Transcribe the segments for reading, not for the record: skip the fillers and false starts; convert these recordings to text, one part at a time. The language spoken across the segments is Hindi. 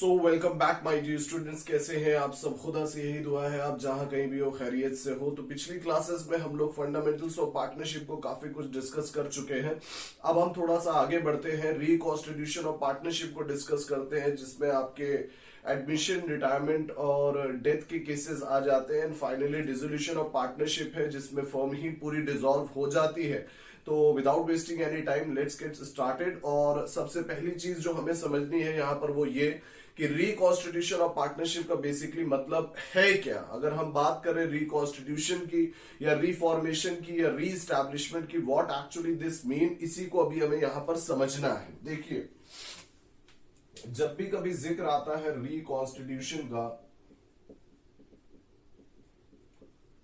Welcome back my dear students. कैसे हैं आप सब? खुदा से यही दुआ है आप जहां कहीं भी हो खैरियत से हो। तो पिछली क्लासेस में हम लोग फंडामेंटल्स ऑफ पार्टनरशिप को काफी कुछ डिस्कस कर चुके हैं। अब हम थोड़ा सा आगे बढ़ते हैं, रिकॉन्स्टिट्यूशन ऑफ पार्टनरशिप को डिस्कस करते हैं, जिसमें आपके एडमिशन, रिटायरमेंट और डेथ के केसेस आ जाते हैं। फाइनली डिसोल्यूशन ऑफ पार्टनरशिप है, जिसमें फर्म ही पूरी डिसॉल्व हो जाती है। तो without wasting any time let's get started. और सबसे पहली चीज जो हमें समझनी है यहाँ पर वो ये कि रिकॉन्स्टिट्यूशन ऑफ पार्टनरशिप का बेसिकली मतलब है क्या। अगर हम बात करें रिकॉन्स्टिट्यूशन की या रिफॉर्मेशन की या रीस्टैब्लिशमेंट की, व्हाट एक्चुअली दिस मीन, इसी को अभी हमें यहां पर समझना है। देखिए, जब भी कभी जिक्र आता है रिकॉन्स्टिट्यूशन का,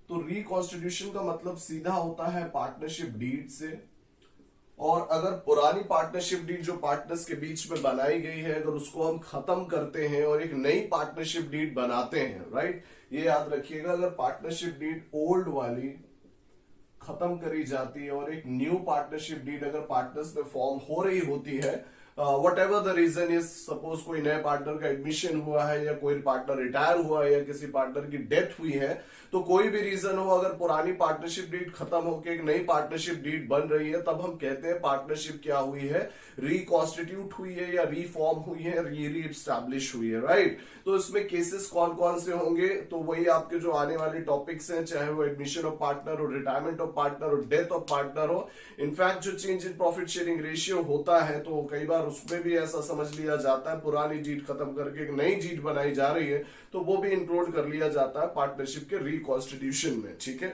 तो रिकॉन्स्टिट्यूशन का मतलब सीधा होता है पार्टनरशिप डीड से। और अगर पुरानी पार्टनरशिप डीड जो पार्टनर्स के बीच में बनाई गई है, अगर उसको हम खत्म करते हैं और एक नई पार्टनरशिप डीड बनाते हैं, राइट, ये याद रखिएगा, अगर पार्टनरशिप डीड ओल्ड वाली खत्म करी जाती है और एक न्यू पार्टनरशिप डीड अगर पार्टनर्स में फॉर्म हो रही होती है, whatever the reason is, suppose कोई नए पार्टनर का एडमिशन हुआ है या कोई पार्टनर रिटायर हुआ है या किसी पार्टनर की डेथ हुई है, तो कोई भी रीजन हो, अगर पुरानी पार्टनरशिप डीड खत्म होकर एक नई पार्टनरशिप डीड बन रही है, तब हम कहते हैं पार्टनरशिप क्या हुई है, रिकॉन्स्टिट्यूट हुई है या रिफॉर्म हुई है, रीएस्टैब्लिश हुई है, राइट। तो इसमें केसेस कौन कौन से होंगे, तो वही आपके जो आने वाले टॉपिक्स हैं, चाहे वो एडमिशन ऑफ पार्टनर हो, रिटायरमेंट ऑफ पार्टनर हो, डेथ ऑफ पार्टनर हो। इनफैक्ट जो change in profit sharing ratio होता है, तो कई बार उसमें भी ऐसा समझ लिया जाता है पुरानी जीत खत्म करके एक नई जीत बनाई जा रही है, तो वो भी इंक्लूड कर लिया जाता है पार्टनरशिप के रिकॉन्स्टिट्यूशन में, ठीक है।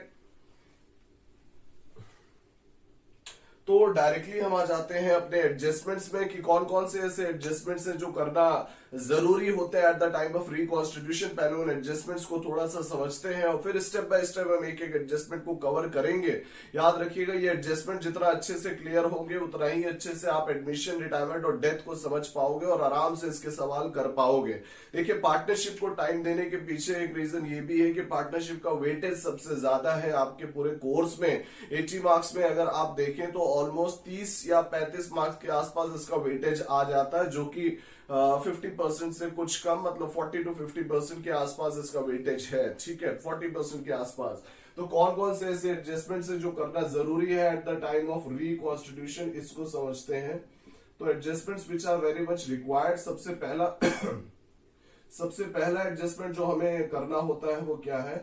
तो डायरेक्टली हम आ जाते हैं अपने एडजस्टमेंट्स में कि कौन कौन से ऐसे एडजस्टमेंट्स हैं जो करना जरूरी होते हैं eight the time of reconstitution. पहले उन एडजस्टमेंट्स को थोड़ा सा समझते हैं और फिर स्टेप बाय स्टेप हम एक एक एडजस्टमेंट को कवर करेंगे। याद रखिएगा, ये एडजस्टमेंट जितना अच्छे से क्लियर होंगे उतना ही अच्छे से आप एडमिशन, रिटायरमेंट और डेथ को समझ पाओगे और आराम से इसके सवाल कर पाओगे। देखिए, पार्टनरशिप को टाइम देने के पीछे एक रीजन ये भी है कि पार्टनरशिप का वेटेज सबसे ज्यादा है आपके पूरे कोर्स में। 80 मार्क्स में अगर आप देखें तो ऑलमोस्ट 30 या 35 मार्क्स के आसपास इसका वेटेज आ जाता है, जो कि 50% से कुछ कम, मतलब 40 to 50% के आसपास इसका वेटेज है, ठीक है, 40% के आसपास। तो कौन कौन से ऐसे एडजस्टमेंट है जो करना जरूरी है at the time of reconstitution, इसको समझते हैं। तो adjustments which are very much required, सबसे पहला एडजस्टमेंट जो हमें करना होता है वो क्या है,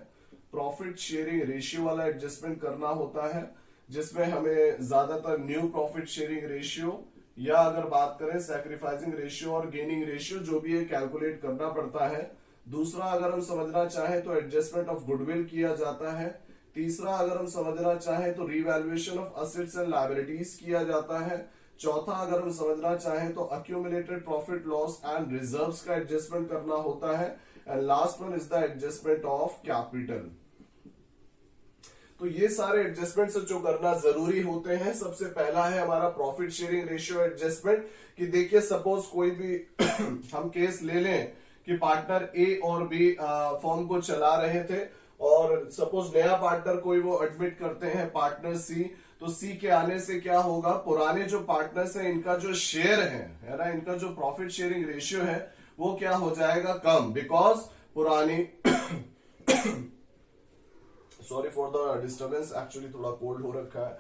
प्रॉफिट शेयरिंग रेशियो वाला एडजस्टमेंट करना होता है, जिसमें हमें ज्यादातर न्यू प्रॉफिट शेयरिंग रेशियो या अगर बात करें सैक्रिफाइसिंग रेशियो और गेनिंग रेशियो, जो भी है कैलकुलेट करना पड़ता है। दूसरा अगर हम समझना चाहें तो एडजस्टमेंट ऑफ गुडविल किया जाता है। तीसरा अगर हम समझना चाहें तो revaluation of assets and liabilities किया जाता है। चौथा अगर हम समझना चाहें तो accumulated profit loss and reserves का एडजस्टमेंट करना होता है। And last one is the adjustment of capital. तो ये सारे एडजस्टमेंट्स जो करना जरूरी होते हैं, सबसे पहला है हमारा प्रॉफिट शेयरिंग रेशियो एडजस्टमेंट। कि देखिए, सपोज कोई भी हम केस ले लें कि पार्टनर ए और बी फर्म को चला रहे थे और सपोज नया पार्टनर कोई वो एडमिट करते हैं पार्टनर सी, तो सी के आने से क्या होगा, पुराने जो पार्टनर्स हैं इनका जो शेयर है ना, इनका जो प्रॉफिट शेयरिंग रेशियो है वो क्या हो जाएगा, कम, बिकॉज पुरानी sorry for the disturbance, actually थोड़ा कोल्ड हो रखा है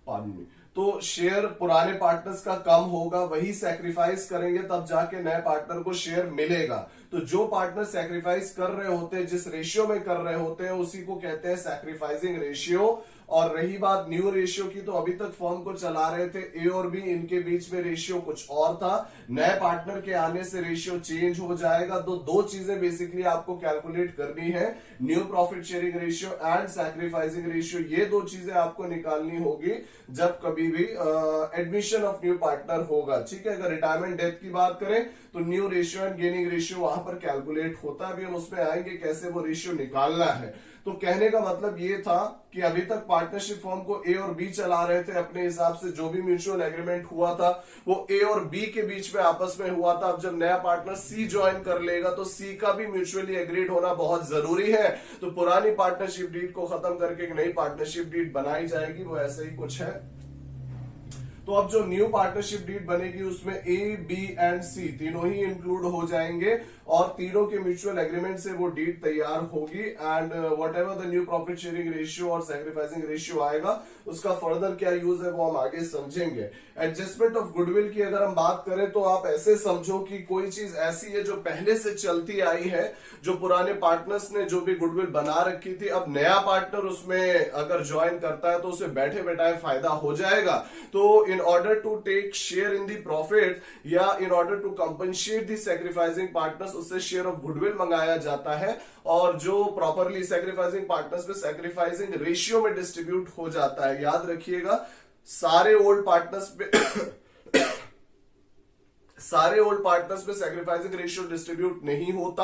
पानी में। तो शेयर पुराने पार्टनर्स का कम होगा, वही सैक्रिफाइस करेंगे तब जाके नए पार्टनर को शेयर मिलेगा। तो जो पार्टनर सैक्रिफाइस कर रहे होते हैं, जिस रेशियो में कर रहे होते हैं, उसी को कहते हैं सैक्रिफाइसिंग रेशियो। और रही बात न्यू रेशियो की, तो अभी तक फर्म को चला रहे थे ए और बी, इनके बीच में रेशियो कुछ और था, नए पार्टनर के आने से रेशियो चेंज हो जाएगा। तो दो चीजें बेसिकली आपको कैलकुलेट करनी है, new profit sharing ratio and sacrificing ratio. ये दो चीजें आपको निकालनी होगी जब कभी भी एडमिशन ऑफ न्यू पार्टनर होगा, ठीक है। अगर रिटायरमेंट डेथ की बात करें तो new ratio and gaining ratio वहां पर कैलकुलेट होता है। अभी हम उसमें आएंगे कैसे वो रेशियो निकालना है। तो कहने का मतलब ये था कि अभी तक पार्टनरशिप फर्म को ए और बी चला रहे थे अपने हिसाब से, जो भी म्यूचुअल एग्रीमेंट हुआ था वो ए और बी के बीच में आपस में हुआ था। अब जब नया पार्टनर सी ज्वाइन कर लेगा तो सी का भी म्यूचुअली एग्रीड होना बहुत जरूरी है। तो पुरानी पार्टनरशिप डीड को खत्म करके एक नई पार्टनरशिप डीड बनाई जाएगी, वो ऐसे ही कुछ है। तो अब जो न्यू पार्टनरशिप डीड बनेगी उसमें ए, बी एंड सी तीनों ही इंक्लूड हो जाएंगे और तीनों के म्यूचुअल एग्रीमेंट से वो डीड तैयार होगी and what ever the new profit sharing ratio और सैक्रिफाइसिंग रेशियो आएगा उसका फर्दर क्या यूज है वो हम आगे समझेंगे। एडजस्टमेंट ऑफ गुडविल की अगर हम बात करें तो आप ऐसे समझो कि कोई चीज ऐसी है जो पहले से चलती आई है, जो पुराने पार्टनर्स ने जो भी गुडविल बना रखी थी, अब नया पार्टनर उसमें अगर ज्वाइन करता है तो उसे बैठे बैठाए फायदा हो जाएगा। तो in order to take share in the profit या in order to compensate the sacrificing partners उससे शेयर ऑफ गुडविल मंगाया जाता है और जो प्रॉपरली सैक्रिफाइसिंग पार्टनर्स में सैक्रिफाइसिंग रेशियो में डिस्ट्रीब्यूट हो जाता है। याद रखिएगा सारे ओल्ड पार्टनर्स पे सारे ओल्ड पार्टनर्स में सैक्रिफाइसिंग रेशियो डिस्ट्रीब्यूट नहीं होता।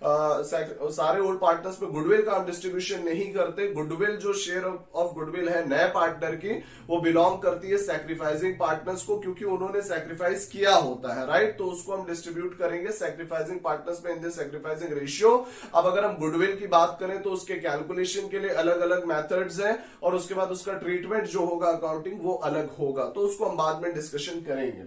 सारे ओल्ड पार्टनर्स में गुडविल का हम डिस्ट्रीब्यूशन नहीं करते। गुडविल जो शेयर ऑफ गुडविल है नए पार्टनर की वो बिलोंग करती है सैक्रिफाइसिंग पार्टनर्स को क्योंकि उन्होंने सैक्रिफाइस किया होता है, राइट। तो उसको हम डिस्ट्रीब्यूट करेंगे सैक्रिफाइसिंग पार्टनर्स में इन द सैक्रिफाइसिंग रेशियो। अब अगर हम गुडविल की बात करें तो उसके कैलकुलेशन के लिए अलग अलग मेथड्स हैं और उसके बाद उसका ट्रीटमेंट जो होगा अकाउंटिंग वो अलग होगा, तो उसको हम बाद में डिस्कशन करेंगे।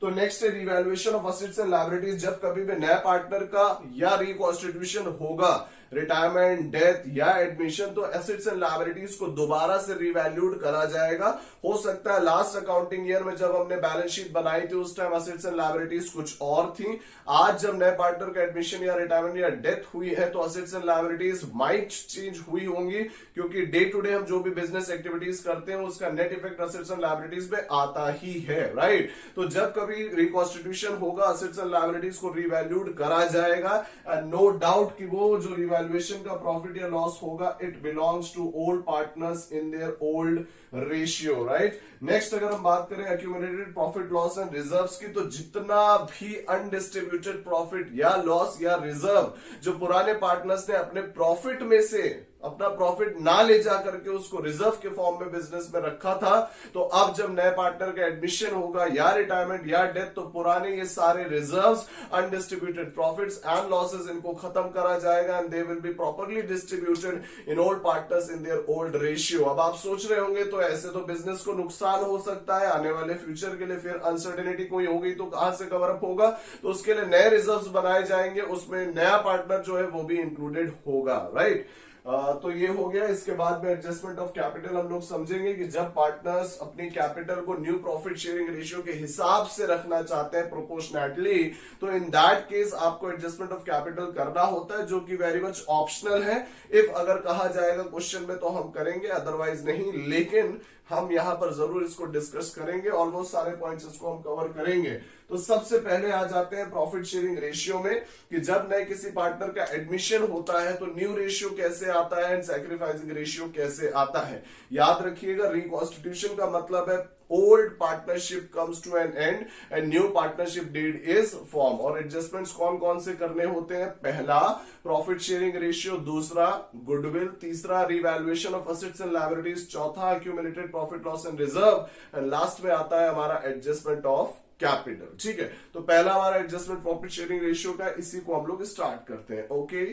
तो नेक्स्ट है revaluation of assets and liabilities. जब कभी भी नया पार्टनर का या रिकॉन्स्टिट्यूशन होगा, रिटायरमेंट, डेथ या एडमिशन, तो एसेट्स एंड लायबिलिटीज को दोबारा से रिवैल्यूड करा जाएगा। हो सकता है लास्ट अकाउंटिंग ईयर में जब हमने बैलेंस शीट बनाई थी उस टाइम एसेट्स एंड लायबिलिटीज कुछ और थी। आज जब नए पार्टनर का एडमिशन या रिटायरमेंट या डेथ हुई है तो assets and liabilities might change हुई होंगी क्योंकि डे टू डे हम जो भी बिजनेस एक्टिविटीज करते हैं उसका net effect assets and liabilities पे आता ही है, राइट। तो जब कभी रिकॉन्स्टिट्यूशन होगा एसेट्स एंड लायबिलिटीज को रिवैल्यूड करा जाएगा एंड नो डाउट कि वो जो रिवैल्यूएशन का प्रॉफिट या लॉस होगा it belongs to old partners in their old ratio, right. Next अगर हम बात करें accumulated profit loss and reserves की, तो जितना भी अनडिस्ट्रीब्यूटेड प्रॉफिट या लॉस या रिजर्व जो पुराने पार्टनर्स ने अपने प्रॉफिट में से अपना प्रॉफिट ना ले जा करके उसको रिजर्व के फॉर्म में बिजनेस में रखा था, तो अब जब नए पार्टनर का एडमिशन होगा या रिटायरमेंट या डेथ तो पुराने ये सारे reserves, undistributed profits and losses इनको खत्म करा जाएगा and they will be properly distributed in old partners in their old ratio. अब आप सोच रहे होंगे तो ऐसे तो बिजनेस को नुकसान हो सकता है आने वाले फ्यूचर के लिए, फिर अनसर्टेनिटी कोई हो गई तो कहां से कवर अप होगा, तो उसके लिए नए रिजर्व्स बनाए जाएंगे, उसमें नया पार्टनर जो है वो भी इंक्लूडेड होगा, राइट। तो ये हो गया। इसके बाद में एडजस्टमेंट ऑफ कैपिटल हम लोग समझेंगे कि जब पार्टनर्स अपनी कैपिटल को न्यू प्रॉफिट शेयरिंग रेशियो के हिसाब से रखना चाहते हैं प्रोपोर्शनैटली, तो इन दैट केस आपको एडजस्टमेंट ऑफ कैपिटल करना होता है जो कि वेरी मच ऑप्शनल है। इफ अगर कहा जाएगा क्वेश्चन में तो हम करेंगे, अदरवाइज नहीं, लेकिन हम यहां पर जरूर इसको डिस्कस करेंगे। ऑलमोस्ट सारे पॉइंट्स इसको हम कवर करेंगे। तो सबसे पहले आ जाते हैं प्रॉफिट शेयरिंग रेशियो में कि जब नए किसी पार्टनर का एडमिशन होता है तो न्यू रेशियो कैसे आता है एंड सैक्रिफाइसिंग रेशियो कैसे आता है। याद रखिएगा रिकॉन्स्टिट्यूशन का मतलब है old partnership comes to an end and new partnership deed is form. और एडजस्टमेंट्स कौन कौन से करने होते हैं? पहला प्रॉफिट शेयरिंग रेशियो, दूसरा गुडविल, तीसरा revaluation of assets and liabilities, चौथा accumulated profit loss and reserve and last में आता है हमारा एडजस्टमेंट ऑफ कैपिटल। ठीक है, तो पहला हमारा एडजस्टमेंट प्रॉफिट शेयरिंग रेशियो का, इसी को हम लोग स्टार्ट करते हैं। ओके,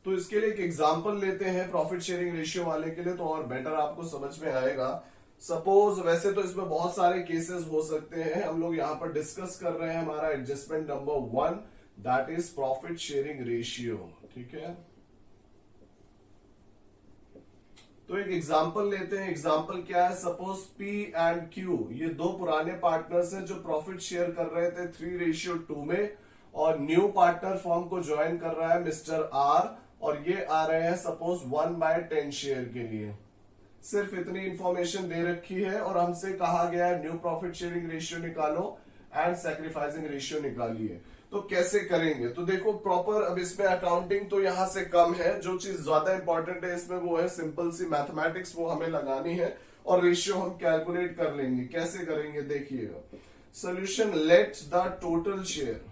तो इसके लिए एक एग्जांपल लेते हैं प्रॉफिट शेयरिंग रेशियो वाले के लिए, तो और बेटर आपको समझ में आएगा। सपोज, वैसे तो इसमें बहुत सारे केसेस हो सकते हैं, हम लोग यहां पर डिस्कस कर रहे हैं हमारा adjustment number 1, that is profit sharing ratio. ठीक है, तो एक एग्जांपल लेते हैं। एग्जांपल क्या है? सपोज P एंड Q ये दो पुराने पार्टनर्स हैं जो प्रॉफिट शेयर कर रहे थे 3:2 में, और न्यू पार्टनर फर्म को ज्वाइन कर रहा है मिस्टर R, और ये आ रहे हैं सपोज 1/10 शेयर के लिए। सिर्फ इतनी इंफॉर्मेशन दे रखी है और हमसे कहा गया है न्यू प्रॉफिट शेयरिंग रेशियो निकालो एंड सैक्रिफाइसिंग रेशियो निकालिए। तो कैसे करेंगे? तो देखो प्रॉपर, अब इसमें अकाउंटिंग तो यहां से कम है, जो चीज ज्यादा इंपॉर्टेंट है इसमें वो है सिंपल सी मैथमेटिक्स, वो हमें लगानी है और रेशियो हम कैलकुलेट कर लेंगे। कैसे करेंगे देखिएगा। Solution, let the total share,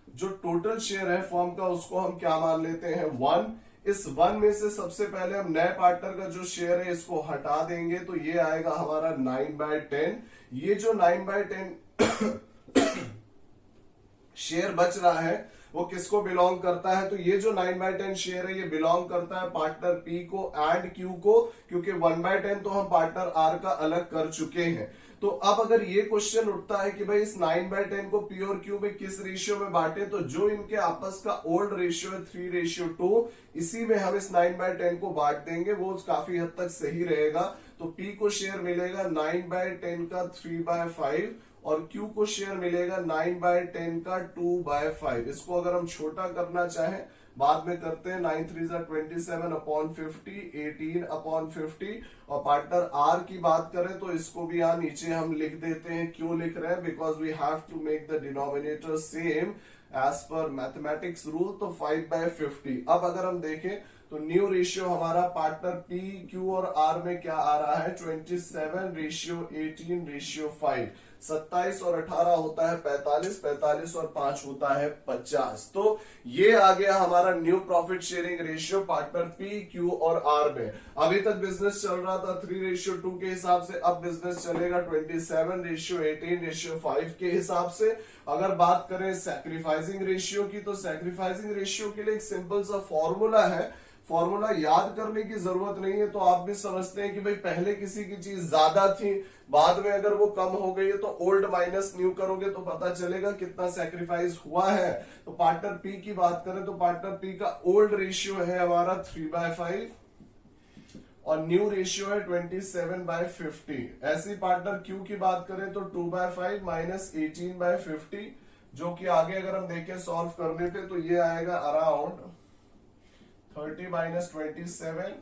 जो टोटल शेयर है फर्म का उसको हम क्या मान लेते हैं 1, इस 1 में से सबसे पहले हम नए पार्टनर का जो शेयर है इसको हटा देंगे, तो ये आएगा हमारा 9/10। ये जो 9/10 शेयर बच रहा है वो किसको बिलोंग करता है, तो ये जो 9/10 शेयर है ये बिलोंग करता है पार्टनर पी को एंड क्यू को, क्योंकि 1/10 तो हम पार्टनर आर का अलग कर चुके हैं। तो अब अगर ये क्वेश्चन उठता है कि भाई इस 9/10 को पी और क्यू में किस रेशियो में बांटे, तो जो इनके आपस का ओल्ड रेशियो है 3:2, इसी में हम इस 9/10 को बांट देंगे, वो काफी हद तक सही रहेगा। तो पी को शेयर मिलेगा 9/10 का 3/5 और Q को शेयर मिलेगा 9/10 का 2/5। इसको अगर हम छोटा करना चाहें बाद में करते हैं, 9 3 27/50, 18/50। और पार्टनर R की बात करें तो इसको भी यहां नीचे हम लिख देते हैं। क्यों लिख रहे हैं? Because we have to make the denominator same as per mathematics rule, तो 5/50। अब अगर हम देखें तो न्यू रेशियो हमारा पार्टनर पी क्यू और आर में क्या आ रहा है, 27:18:5। 27 और 18 होता है 45, 45 और 5 होता है 50। तो ये आ गया हमारा new profit sharing ratio partner P Q और आर में। अभी तक बिजनेस चल रहा था 3:2 के हिसाब से, अब बिजनेस चलेगा 27:18:5 के हिसाब से। अगर बात करें सैक्रिफाइसिंग रेशियो की, तो सैक्रिफाइसिंग रेशियो के लिए एक सिंपल सा फॉर्मूला है, फॉर्मूला याद करने की जरूरत नहीं है। तो आप भी समझते हैं कि भाई पहले किसी की चीज ज्यादा थी, बाद में अगर वो कम हो गई है तो ओल्ड माइनस न्यू करोगे तो पता चलेगा कितना सैक्रिफाइस हुआ है। तो पार्टनर पी की बात करें तो पार्टनर पी का ओल्ड रेशियो है हमारा 3/5 और न्यू रेशियो है 27/50। ऐसी पार्टनर क्यू की बात करें तो 2/5 माइनस 18/50, जो कि आगे अगर हम देखें सॉल्व करने पे तो ये आएगा अराउंड 30 माइनस 27,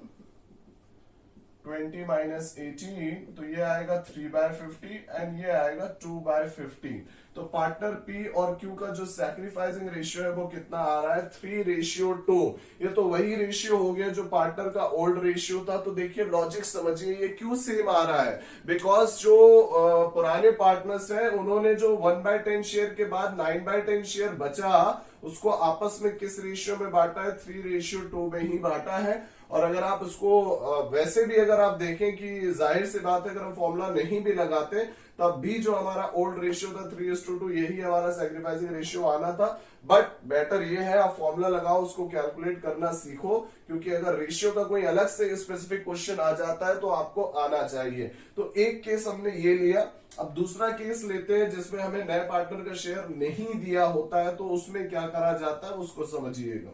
20 माइनस 18, तो ये आएगा 3/50 एंड ये आएगा 2/50। तो पार्टनर पी और क्यू का जो सैक्रिफाइसिंग रेशियो है वो कितना आ रहा है, 3:2। ये तो वही रेशियो हो गया जो पार्टनर का ओल्ड रेशियो था। तो देखिए लॉजिक समझिए ये क्यों सेम आ रहा है, बिकॉज जो पुराने पार्टनर्स हैं उन्होंने जो 1/10 शेयर के बाद 9/10 शेयर बचा उसको आपस में किस रेशियो में बांटा है, 3:2 में ही बांटा है। और अगर आप उसको वैसे भी अगर आप देखें कि जाहिर सी बात है अगर हम फॉर्मूला नहीं भी लगाते तब भी जो हमारा ओल्ड रेशियो था 3:2 यही हमारा सैक्रिफाइसिंग रेशियो आना था। बट बेटर ये है आप फॉर्मूला लगाओ, उसको कैलकुलेट करना सीखो, क्योंकि अगर रेशियो का कोई अलग से स्पेसिफिक क्वेश्चन आ जाता है तो आपको आना चाहिए। तो एक केस हमने ये लिया, अब दूसरा केस लेते हैं जिसमें हमें नए पार्टनर का शेयर नहीं दिया होता है, तो उसमें क्या करा जाता है उसको समझिएगा।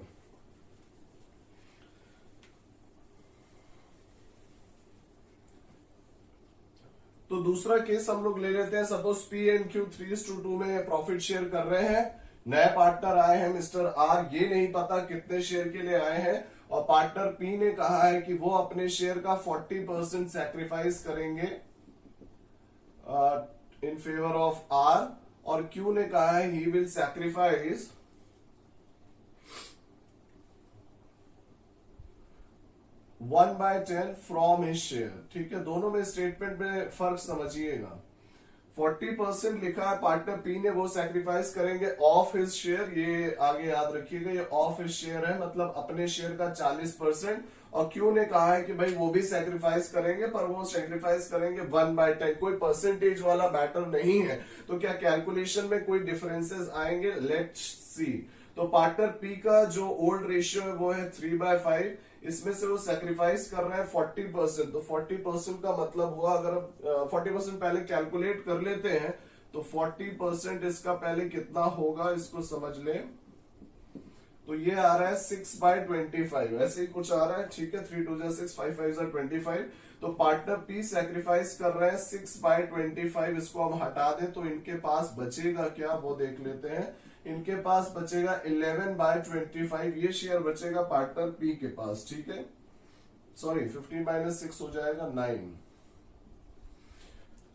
तो दूसरा केस हम लोग ले लेते हैं, सपोज पी एंड क्यू 3:2 में प्रॉफिट शेयर कर रहे हैं। नए पार्टनर आए हैं मिस्टर आर, ये नहीं पता कितने शेयर के लिए आए हैं, और पार्टनर पी ने कहा है कि वो अपने शेयर का 40% सैक्रिफाइस करेंगे इन फेवर ऑफ आर, और क्यू ने कहा है he will sacrifice 1/10 from his share. ठीक है, दोनों में स्टेटमेंट में फर्क समझिएगा। 40% लिखा है पार्टनर पी ने, वो सैक्रिफाइस करेंगे ऑफ हिज शेयर, ये आगे याद रखिएगा, ये ऑफ हिज शेयर है मतलब अपने शेयर का 40%। और क्यू ने कहा है कि भाई वो भी सैक्रिफाइस करेंगे, पर वो सैक्रिफाइस करेंगे 1/10, कोई परसेंटेज वाला मैटर नहीं है। तो क्या कैलकुलेशन में कोई डिफरेंसेस आएंगे, लेट्स सी। तो पार्टनर पी का जो ओल्ड रेशियो है वो है 3/5, इसमें से वो सैक्रिफाइस कर रहे हैं 40%। तो 40% का मतलब हुआ, अगर हम 40% पहले कैलकुलेट कर लेते हैं तो 40% इसका पहले कितना होगा इसको समझ लें। तो ये आ रहा है 6/25, ऐसे ही कुछ आ रहा है। ठीक है, 3 2 6, 5 5 25। तो पार्टनर पी सैक्रिफाइस कर रहे हैं 6/25, इसको हम हटा दें तो इनके पास बचेगा क्या वो देख लेते हैं। इनके पास बचेगा 11/25, ये शेयर बचेगा पार्टनर पी के पास। ठीक है, सॉरी 15 - 6 हो जाएगा 9।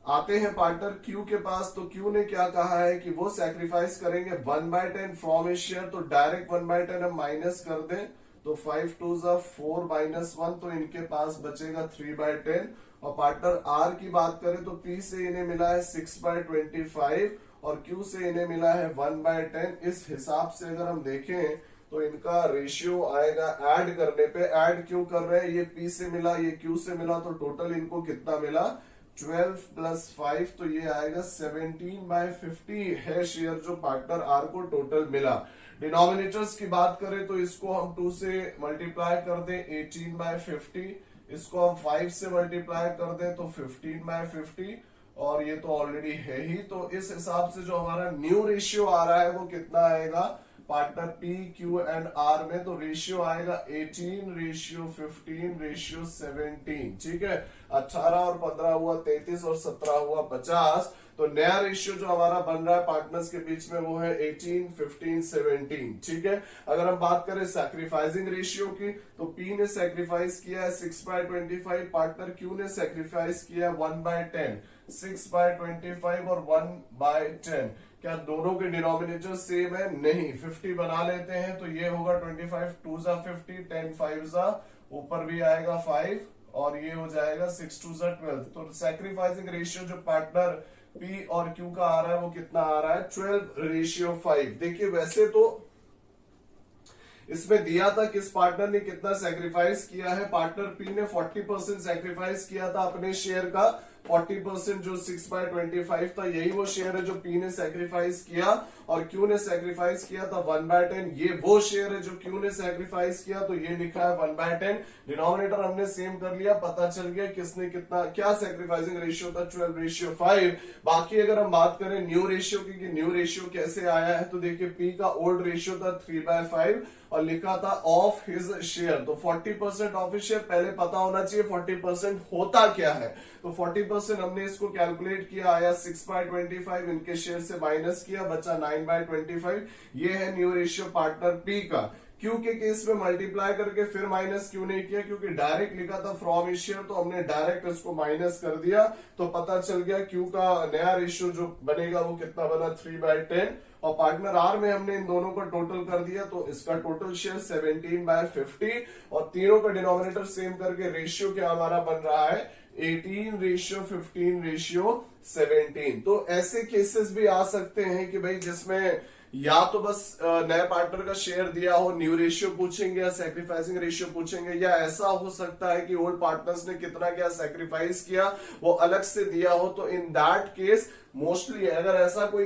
आते हैं पार्टनर क्यू के पास, तो क्यू ने क्या कहा है कि वो सैक्रिफाइस करेंगे 1/10 फ्रॉम हिज शेयर। तो डायरेक्ट 1/10 हम माइनस कर दें तो 5 2 4 -1, तो इनके पास बचेगा 3/10। और पार्टनर आर की बात करें तो पी से इन्हें मिला है 6/25 और क्यू से इन्हें मिला है 1/10। इस हिसाब से अगर हम देखें तो इनका रेशियो आएगा ऐड करने पे। ऐड क्यों कर रहे हैं, ये पी से मिला ये क्यू से मिला, तो टोटल इनको कितना मिला 12 + 5, तो ये आएगा 17/50 है शेयर जो पार्टनर आर को टोटल मिला। डिनोमिनेटर्स की बात करें तो इसको हम 2 से मल्टीप्लाई कर दें 18/50, इसको हम 5 से मल्टीप्लाई कर दें तो 15/50, और ये तो ऑलरेडी है ही। तो इस हिसाब से जो हमारा न्यू रेशियो आ रहा है वो कितना आएगा partner P Q and R में, तो रेशियो आएगा 18:15:17, ठीक है। 18 और 15 हुआ 33 और 17 हुआ 50, तो नया रेशियो जो हमारा बन रहा है पार्टनर्स के बीच में वो है 18:15:17, ठीक है। अगर हम बात करें सैक्रिफाइसिंग रेशियो की, तो पी ने सैक्रिफाइस किया है 6/25, पार्टनर क्यू ने सैक्रिफाइस किया है 1/10, 6/25 और 1/10। क्या दोनों के डिनोमिनेटर सेम है? नहीं। 50 बना लेते हैं, तो ये होगा 25 2 ज़ा 50, 10 5 ज़ा, ऊपर भी आएगा 5, और ये हो जाएगा 6 2 ज़ा 12। तो सैक्रिफाइसिंग रेशियो जो पार्टनर पी और क्यू का आ रहा है वो कितना आ रहा है 12:5। देखिए वैसे तो इसमें दिया था किस पार्टनर ने कितना सैक्रिफाइस किया है, पार्टनर पी ने 40% सैक्रिफाइस किया था अपने शेयर का। 40% जो 6/25 था यही वो शेयर है जो पी ने सैक्रिफाइस किया, और क्यू ने सैक्रिफाइस किया था 1/10, ये वो शेयर है जो क्यू ने सैक्रिफाइस किया, तो ये लिखा है 1/10। डिनोमिनेटर हमने सेम कर लिया, पता चल गया किसने कितना क्या सैक्रिफाइसिंग रेशियो था 12:5। बाकी अगर हम बात करें न्यू रेशियो की कि न्यू रेशियो कैसे आया है, तो देखिए पी का ओल्ड रेशियो था 3/5 और लिखा था ऑफ हिज शेयर, तो 40% ऑफ हिज शेयर पहले पता होना चाहिए 40% होता क्या है। तो 40% हमने इसको कैलकुलेट किया, आया 6/25, इनके शेयर से माइनस किया, बचा 9/25। ये है न्यू रेशियो पार्टनर पी का। क्यू के केस में मल्टीप्लाई करके फिर माइनस क्यों नहीं किया, क्योंकि डायरेक्ट लिखा था फ्रॉम हिज शेयर, तो हमने डायरेक्ट इसको माइनस कर दिया, तो पता चल गया क्यू का नया रेशियो जो बनेगा वो कितना बना 3/10। और पार्टनर आर में हमने इन दोनों का टोटल कर दिया, तो इसका टोटल शेयर 17/50, और तीनों का डिनोमिनेटर सेम करके रेशियो क्या हमारा बन रहा है 18:15:17। तो ऐसे केसेस भी आ सकते हैं कि भाई जिसमें या तो बस नए पार्टनर का शेयर दिया हो, न्यू रेशियो पूछेंगे या सैक्रिफाइसिंग रेशियो पूछेंगे, या ऐसा हो सकता है कि ओल्ड पार्टनर्स ने कितना क्या सैक्रिफाइस किया वो अलग से दिया हो। तो इन दैट केस मोस्टली अगर ऐसा कोई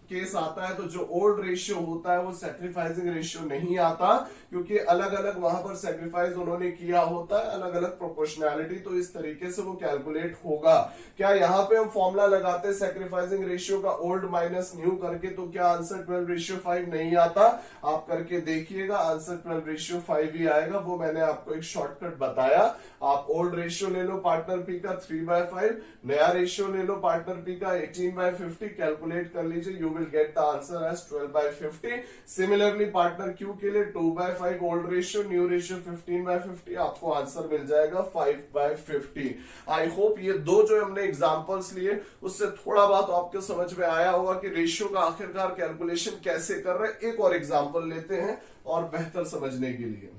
केस आता है तो जो ओल्ड रेशियो होता है वो सैक्रिफाइसिंग रेशियो नहीं आता, क्योंकि अलग अलग वहां पर सैक्रिफाइस उन्होंने किया होता है, अलग अलग प्रोपोर्शनैलिटी, तो इस तरीके से वो कैलकुलेट होगा। क्या यहाँ पे हम फॉर्मूला लगाते सैक्रिफाइसिंग रेशियो का ओल्ड माइनस न्यू करके, तो क्या आंसर 12:5 नहीं आता? आप करके देखिएगा, आंसर 12:5 ही आएगा। वो मैंने आपको एक शॉर्टकट बताया। आप ओल्ड रेशियो ले लो पार्टनर पी का 3/5, नया रेशियो ले लो पार्टनर पी का 18/50, कैलकुलेट कर लीजिए, you will get the answer as 12/50। Similarly partner Q के लिए 2/5 ओल्ड रेशियो, न्यू रेशियो 15/50, आपको आंसर मिल जाएगा 5/50। आई होप ये दो जो हमने एग्जांपल्स लिए उससे थोड़ा बहुत आपको समझ में आया होगा कि रेशियो का आखिरकार कैलकुलेशन कैसे कर रहे हैं। एक और एग्जांपल लेते हैं और बेहतर समझने के लिए।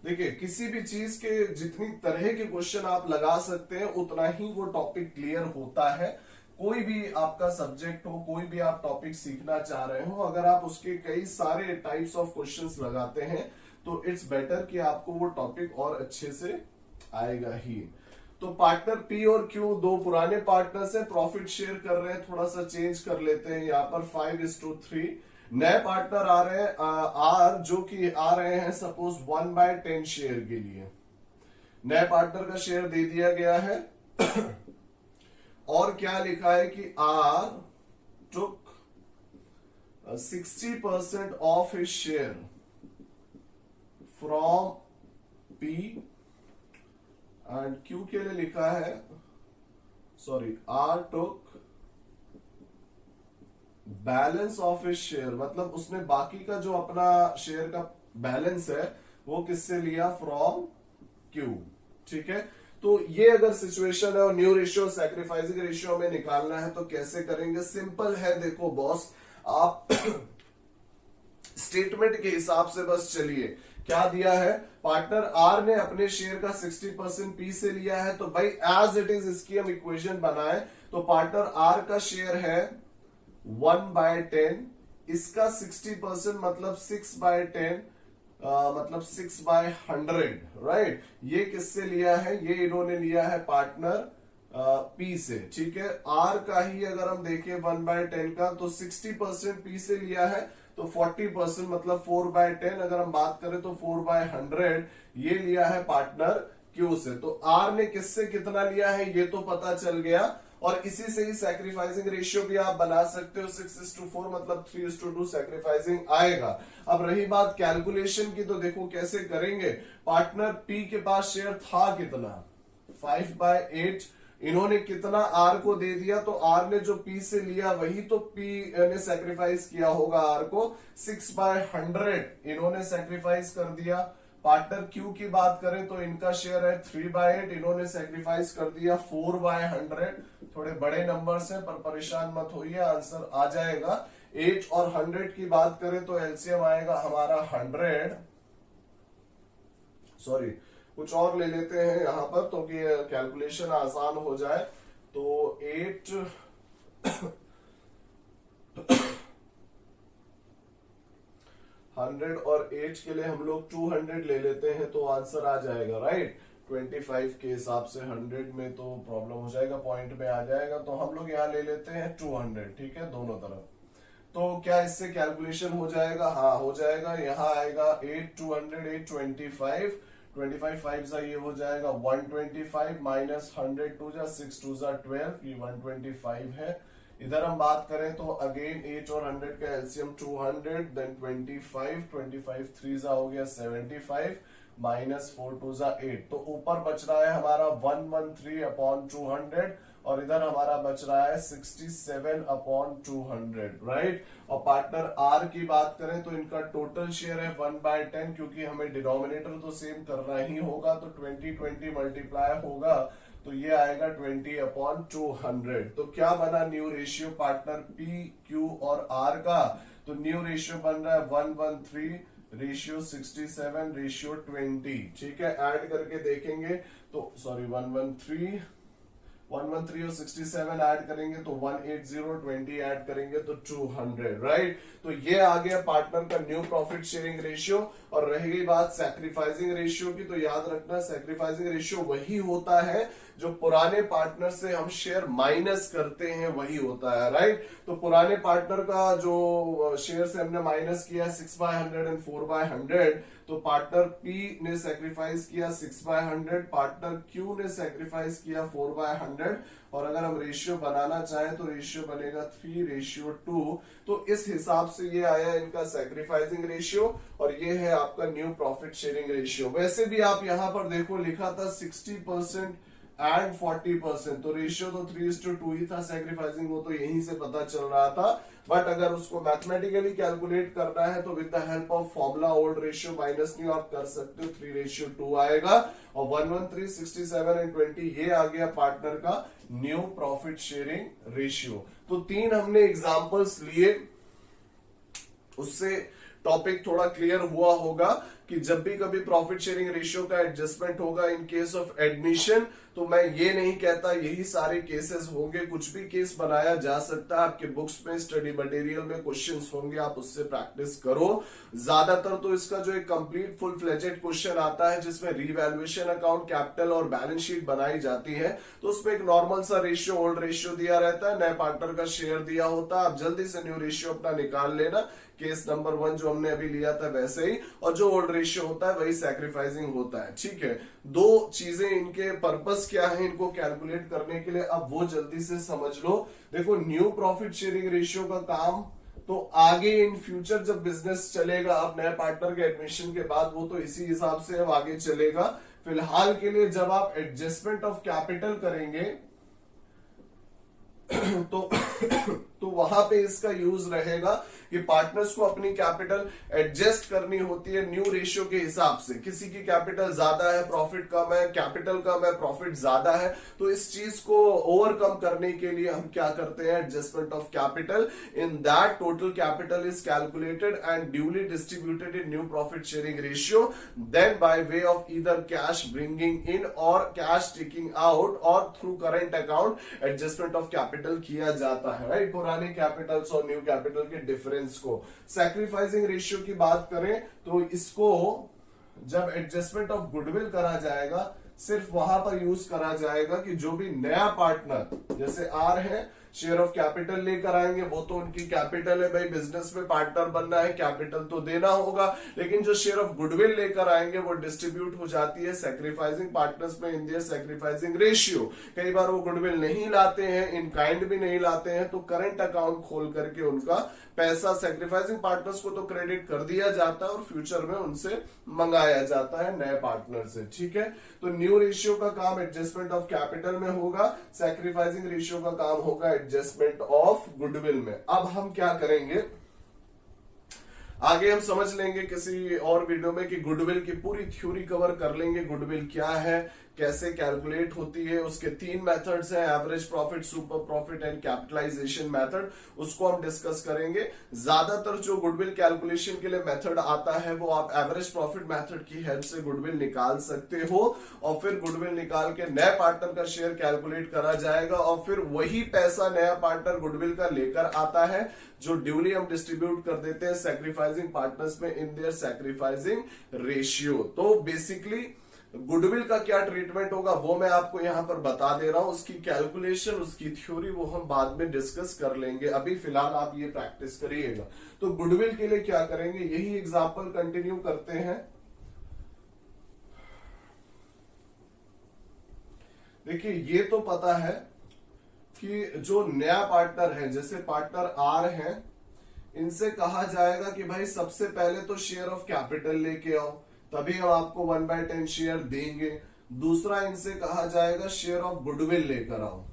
देखिए किसी भी चीज के जितनी तरह के क्वेश्चन आप लगा सकते हैं उतना ही वो टॉपिक क्लियर होता है। कोई भी आपका सब्जेक्ट हो, कोई भी आप टॉपिक सीखना चाह रहे हो, अगर आप उसके कई सारे टाइप्स ऑफ क्वेश्चंस लगाते हैं तो इट्स बेटर कि आपको वो टॉपिक और अच्छे से आएगा ही। तो पार्टनर पी और क्यू दो पुराने पार्टनर्स हैं, प्रॉफिट शेयर कर रहे हैं, थोड़ा सा चेंज कर लेते हैं यहाँ पर 5:3। नए पार्टनर आ रहे हैं आर, जो कि आ रहे हैं सपोज 1/10 शेयर के लिए। नए पार्टनर का शेयर दे दिया गया है और क्या लिखा है कि R took 60% of his share from P, and Q के लिए लिखा है sorry R took balance of his share, मतलब उसने बाकी का जो अपना शेयर का बैलेंस है वो किससे लिया, फ्रॉम क्यू। ठीक है, तो ये अगर सिचुएशन है और न्यू रेशियो सैक्रिफाइसिंग रेशियो में निकालना है तो कैसे करेंगे? सिंपल है, देखो बॉस, आप स्टेटमेंट के हिसाब से बस चलिए क्या दिया है, पार्टनर आर ने अपने शेयर का 60% पी से लिया है, तो भाई एज इट इज इसकी हम इक्वेशन बनाए तो पार्टनर आर का शेयर है 1/10, इसका 60% मतलब 6/10, मतलब 6/100, राइट। ये किससे लिया है, ये इन्होंने लिया है पार्टनर पी से, ठीक है। आर का ही अगर हम देखें 1/10 का तो 60% पी से लिया है, तो 40% मतलब 4/10, अगर हम बात करें तो 4/100 ये लिया है पार्टनर क्यू से। तो आर ने किससे कितना लिया है ये तो पता चल गया, और इसी से ही सैक्रिफाइसिंग रेशियो भी आप बना सकते हो, 6:4 मतलब 3:2 सैक्रिफाइसिंग आएगा। अब रही बात कैलकुलेशन की, तो देखो कैसे करेंगे। पार्टनर पी के पास शेयर था कितना, 5/8, इन्होंने कितना आर को दे दिया, तो आर ने जो पी से लिया वही तो पी ने सैक्रिफाइस किया होगा आर को, 6/100 इन्होंने सैक्रिफाइस कर दिया। पार्टनर क्यू की बात करें तो इनका शेयर है 3/8, इन्होंने सैक्रिफाइस कर दिया 4/100। थोड़े बड़े नंबर्स हैं पर परेशान मत होइए, आंसर आ जाएगा। 8 और 100 की बात करें तो एलसीएम आएगा हमारा 100, सॉरी कुछ और ले लेते हैं यहां पर तो कि कैलकुलेशन आसान हो जाए। तो 8 100 और 8 के लिए हम लोग 200 ले लेते हैं तो आंसर आ जाएगा, राइट। 25 के हिसाब से 100 में तो प्रॉब्लम हो जाएगा, पॉइंट में आ जाएगा, तो हम लोग यहाँ ले लेते हैं 200, ठीक है, दोनों तरफ। तो क्या इससे कैलकुलेशन हो जाएगा, हाँ हो जाएगा। यहाँ आएगा 8 200 8 25 5 सा ये हो जाएगा 125 माइनस 100 2 जा 6 2 जा 12, ये 125 है। इधर हम बात करें तो अगेन 8 और 100 का एलसीएम 200, देन 25 3 जा हो गया 75 माइनस 4 2 जा 8, तो ऊपर बच रहा है हमारा 113/200, और इधर हमारा बच रहा है 67/200, राइट। और पार्टनर आर की बात करें तो इनका टोटल शेयर है 1/10, क्योंकि हमें डिनोमिनेटर तो सेम करना ही होगा, तो 20 मल्टीप्लाई होगा तो ये आएगा 20/200। तो क्या बना new ratio partner P Q और आर का, तो न्यू रेशियो बन रहा है 113/67/20, ठीक है। ऐड करके देखेंगे तो सॉरी 113 और 67 ऐड करेंगे तो 180, 20 ऐड करेंगे तो 200, राइट। तो ये आ गया पार्टनर का न्यू प्रॉफिट शेयरिंग रेशियो। और रह गई बात सैक्रिफाइसिंग रेशियो की, तो याद रखना सैक्रिफाइसिंग रेशियो वही होता है जो पुराने पार्टनर से हम शेयर माइनस करते हैं, वही होता है, राइट। तो पुराने पार्टनर का जो शेयर से हमने माइनस किया 6/100 एंड 4/100, तो पार्टनर पी ने सैक्रिफाइस किया 6/100, पार्टनर क्यू ने सैक्रिफाइस किया 4/100, और अगर हम रेशियो बनाना चाहें तो रेशियो बनेगा 3:2। तो इस हिसाब से ये आया इनका सैक्रिफाइसिंग रेशियो, और ये है आपका न्यू प्रॉफिट शेयरिंग रेशियो। वैसे भी आप यहां पर देखो लिखा था 60% एंड 40%, तो रेशियो तो 3:2 ही था, सैक्रिफाइसिंग वो तो यहीं से पता चल रहा था। बट अगर उसको मैथमेटिकली कैलकुलेट करना है तो with the help of formula old ratio minus new आप कर सकते हो, 3:2 आएगा। और 113 67 एंड 20 ये आ गया पार्टनर का न्यू प्रॉफिट शेयरिंग रेशियो। तो 3 हमने एग्जांपल्स लिए, उससे टॉपिक थोड़ा क्लियर हुआ होगा कि जब भी कभी प्रॉफिट शेयरिंग रेशियो का एडजस्टमेंट होगा इन केस ऑफ एडमिशन, तो मैं ये नहीं कहता यही सारे केसेस होंगे, कुछ भी केस बनाया जा सकता है। आपके बुक्स में स्टडी मटेरियल में क्वेश्चंस होंगे, आप उससे प्रैक्टिस करो। ज्यादातर तो इसका जो एक कंप्लीट फुल फ्लेजेड क्वेश्चन आता है जिसमें रीवैल्यूएशन अकाउंट, कैपिटल और बैलेंस शीट बनाई जाती है, तो उसमें एक नॉर्मल सा रेशियो ओल्ड रेशियो दिया रहता है, नए पार्टनर का शेयर दिया होता है। आप जल्दी से न्यू रेशियो अपना निकाल लेना, केस नंबर 1 जो हमने अभी लिया था वैसे ही, और जो ओल्ड रेशियो होता है वही सैक्रिफाइसिंग होता है, ठीक है। 2 चीजें इनके पर्पस क्या है इनको कैलकुलेट करने के लिए, अब वो जल्दी से समझ लो। देखो न्यू प्रॉफिट शेयरिंग रेशियो का काम तो आगे इन फ्यूचर जब बिजनेस चलेगा, अब नए पार्टनर के एडमिशन के बाद वो तो इसी हिसाब से अब आगे चलेगा। फिलहाल के लिए जब आप एडजस्टमेंट ऑफ कैपिटल करेंगे तो तो वहां पे इसका यूज रहेगा कि पार्टनर्स को अपनी कैपिटल एडजस्ट करनी होती है न्यू रेशियो के हिसाब से। किसी की कैपिटल ज्यादा है, प्रॉफिट कम है, कैपिटल कम है, प्रॉफिट ज्यादा है, तो इस चीज को ओवरकम करने के लिए हम क्या करते हैं, adjustment of capital. In that total capital is calculated and duly distributed in new profit sharing ratio, then by way of either cash bringing in or cash taking out or through current account adjustment of capital किया जाता है, राइट। पुराने कैपिटल्स और न्यू कैपिटल के डिफरेंस को। सैक्रिफाइसिंग रेशियो की बात करें तो इसको जब एडजस्टमेंट ऑफ गुडविल करा जाएगा, सिर्फ वहां पर यूज करा जाएगा कि जो भी नया पार्टनर, जैसे आर है, शेयर ऑफ कैपिटल लेकर आएंगे, वो तो उनकी कैपिटल है भाई, बिजनेस में पार्टनर बनना है, कैपिटल तो देना होगा, लेकिन जो शेयर ऑफ गुडविल लेकर आएंगे वो डिस्ट्रीब्यूट हो जाती है सैक्रिफाइसिंग पार्टनर्स में इन दियर सैक्रिफाइसिंग रेशियो। कई बार वो गुडविल नहीं लाते हैं, इन काइंड भी नहीं लाते हैं, तो करंट अकाउंट खोल करके उनका पैसा सैक्रिफाइसिंग पार्टनर्स को तो क्रेडिट कर दिया जाता है और फ्यूचर में उनसे मंगाया जाता है नए पार्टनर से, ठीक है। तो न्यू रेशियो का काम एडजस्टमेंट ऑफ कैपिटल में होगा, सैक्रिफाइसिंग रेशियो का काम होगा एडजस्टमेंट ऑफ गुडविल में। अब हम क्या करेंगे, आगे हम समझ लेंगे किसी और वीडियो में कि गुडविल की पूरी थ्योरी कवर कर लेंगे, गुडविल क्या है, कैसे कैलकुलेट होती है, उसके 3 मेथड्स हैं, average profit, super profit and capitalisation method, उसको हम डिस्कस करेंगे। ज्यादातर जो गुडविल कैलकुलेशन के लिए मेथड आता है वो आप एवरेज प्रॉफिट मेथड की हेल्प से गुडविल निकाल सकते हो, और फिर गुडविल निकाल के नए पार्टनर का शेयर कैलकुलेट करा जाएगा, और फिर वही पैसा नया पार्टनर गुडविल का लेकर आता है, जो ड्यूली हम डिस्ट्रीब्यूट कर देते हैं सैक्रिफाइसिंग पार्टनर्स में इन देयर सैक्रिफाइसिंग रेशियो। तो बेसिकली गुडविल का क्या ट्रीटमेंट होगा वो मैं आपको यहां पर बता दे रहा हूं, उसकी कैलकुलेशन, उसकी थ्योरी वो हम बाद में डिस्कस कर लेंगे, अभी फिलहाल आप ये प्रैक्टिस करिएगा। तो गुडविल के लिए क्या करेंगे, यही एग्जांपल कंटिन्यू करते हैं। देखिए ये तो पता है कि जो नया पार्टनर है, जैसे पार्टनर आर है, इनसे कहा जाएगा कि भाई सबसे पहले तो शेयर ऑफ कैपिटल लेके आओ, तभी हम आपको 1/10 शेयर देंगे। दूसरा, इनसे कहा जाएगा शेयर ऑफ गुडविल लेकर आओ।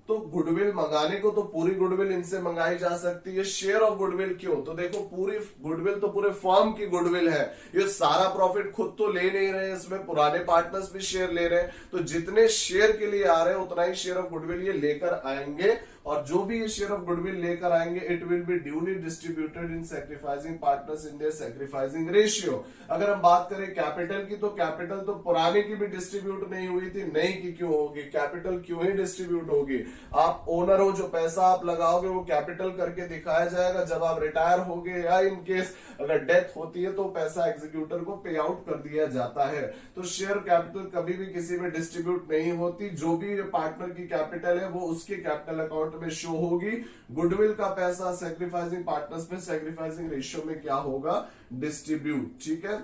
तो गुडविल मंगाने को तो पूरी गुडविल इनसे मंगाई जा सकती है, शेयर ऑफ गुडविल क्यों, तो देखो पूरी गुडविल तो पूरे फर्म की गुडविल है, ये सारा प्रॉफिट खुद तो ले नहीं रहे, इसमें पुराने पार्टनर्स भी शेयर ले रहे हैं, तो जितने शेयर के लिए आ रहे हैं उतना ही शेयर ऑफ गुडविल ये लेकर आएंगे, और जो भी ये शेयर ऑफ गुडविल लेकर आएंगे it will be duly distributed in sacrificing partners in there sacrificing ratio. अगर हम बात करें कैपिटल की, तो कैपिटल तो पुराने की भी डिस्ट्रीब्यूट नहीं हुई थी, नई की क्यों होगी, कैपिटल क्यों ही डिस्ट्रीब्यूट होगी। आप ओनर हो, जो पैसा आप लगाओगे वो कैपिटल करके दिखाया जाएगा, जब आप रिटायर होगे या इन केस अगर डेथ होती है तो पैसा एग्जीक्यूटर को पे आउट कर दिया जाता है। तो शेयर कैपिटल कभी भी किसी में डिस्ट्रीब्यूट नहीं होती, जो भी पार्टनर की कैपिटल है वो उसके कैपिटल अकाउंट में शो होगी। गुडविल का पैसा सैक्रिफाइसिंग पार्टनर्स में सैक्रिफाइसिंग रेशियो में क्या होगा, डिस्ट्रीब्यूट, ठीक है।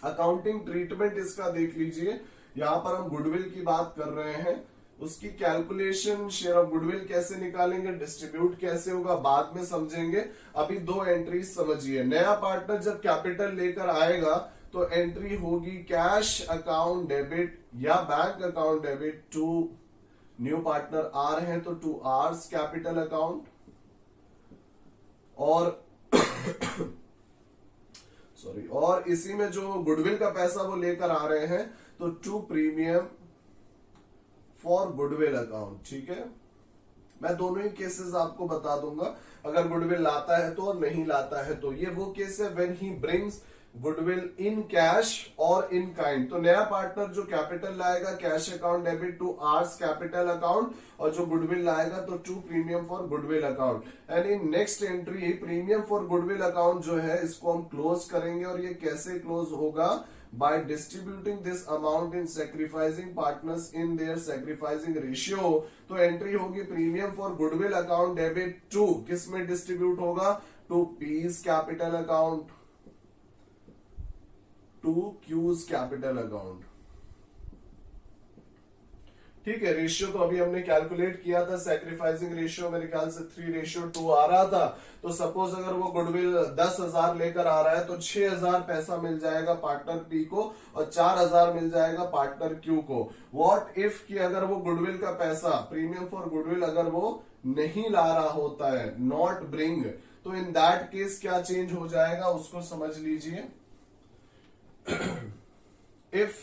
अकाउंटिंग ट्रीटमेंट इसका देख लीजिए, यहां पर हम गुडविल की बात कर रहे हैं, उसकी कैलकुलेशन, शेयर ऑफ गुडविल कैसे निकालेंगे, डिस्ट्रीब्यूट कैसे होगा बाद में समझेंगे। अभी 2 एंट्रीज समझिए। नया पार्टनर जब कैपिटल लेकर आएगा तो एंट्री होगी कैश अकाउंट डेबिट या bank account debit to new partner R है तो टू आर्स कैपिटल अकाउंट, और सॉरी, और इसी में जो गुडविल का पैसा वो लेकर आ रहे हैं तो to premium for goodwill account, ठीक है। मैं दोनों ही केसेस आपको बता दूंगा, अगर गुडविल लाता है तो और नहीं लाता है तो। ये वो केस है when he brings goodwill in cash or in kind. तो नया पार्टनर जो कैपिटल लाएगा cash account debit to R's capital account, और जो गुडविल लाएगा तो to premium for goodwill account. And in next entry premium for goodwill account जो है इसको हम क्लोज करेंगे, और ये कैसे क्लोज होगा, by distributing this amount in sacrificing partners in their sacrificing ratio। तो एंट्री होगी premium for goodwill account debit to, किस में डिस्ट्रीब्यूट होगा, to P's capital account to Q's capital account, ठीक है। रेशियो तो अभी हमने कैलकुलेट किया था, सैक्रिफाइसिंग रेशियो मेरे ख्याल से 3:2 आ रहा था। तो सपोज अगर वो गुडविल 10,000 लेकर आ रहा है तो 6,000 पैसा मिल जाएगा पार्टनर पी को और 4,000 मिल जाएगा पार्टनर क्यू को। व्हाट इफ कि अगर वो गुडविल का पैसा, प्रीमियम फॉर गुडविल अगर वो नहीं ला रहा होता है, नॉट ब्रिंग, तो इन दैट केस क्या चेंज हो जाएगा उसको समझ लीजिए। If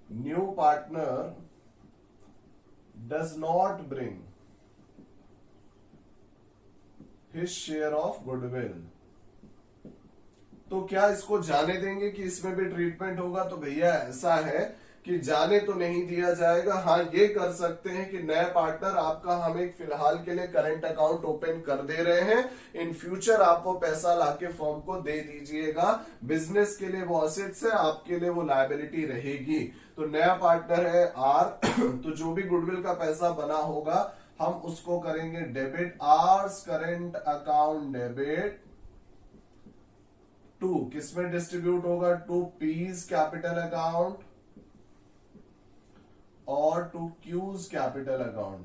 new partner does not bring his share of goodwill, तो क्या इसको जाने देंगे कि इसमें भी ट्रीटमेंट होगा? तो भैया ऐसा है कि जाने तो नहीं दिया जाएगा। हाँ, ये कर सकते हैं कि नए पार्टनर आपका हम एक फिलहाल के लिए करंट अकाउंट ओपन कर दे रहे हैं, इन फ्यूचर आप वो पैसा लाके फर्म को दे दीजिएगा। बिजनेस के लिए वो असेट्स है, आपके लिए वो लायबिलिटी रहेगी। तो नया पार्टनर है आर, तो जो भी गुडविल का पैसा बना होगा हम उसको करेंगे debit, R's current account debit to, किसमें डिस्ट्रीब्यूट होगा? टू पीज कैपिटल अकाउंट और टू क्यूज कैपिटल अकाउंट।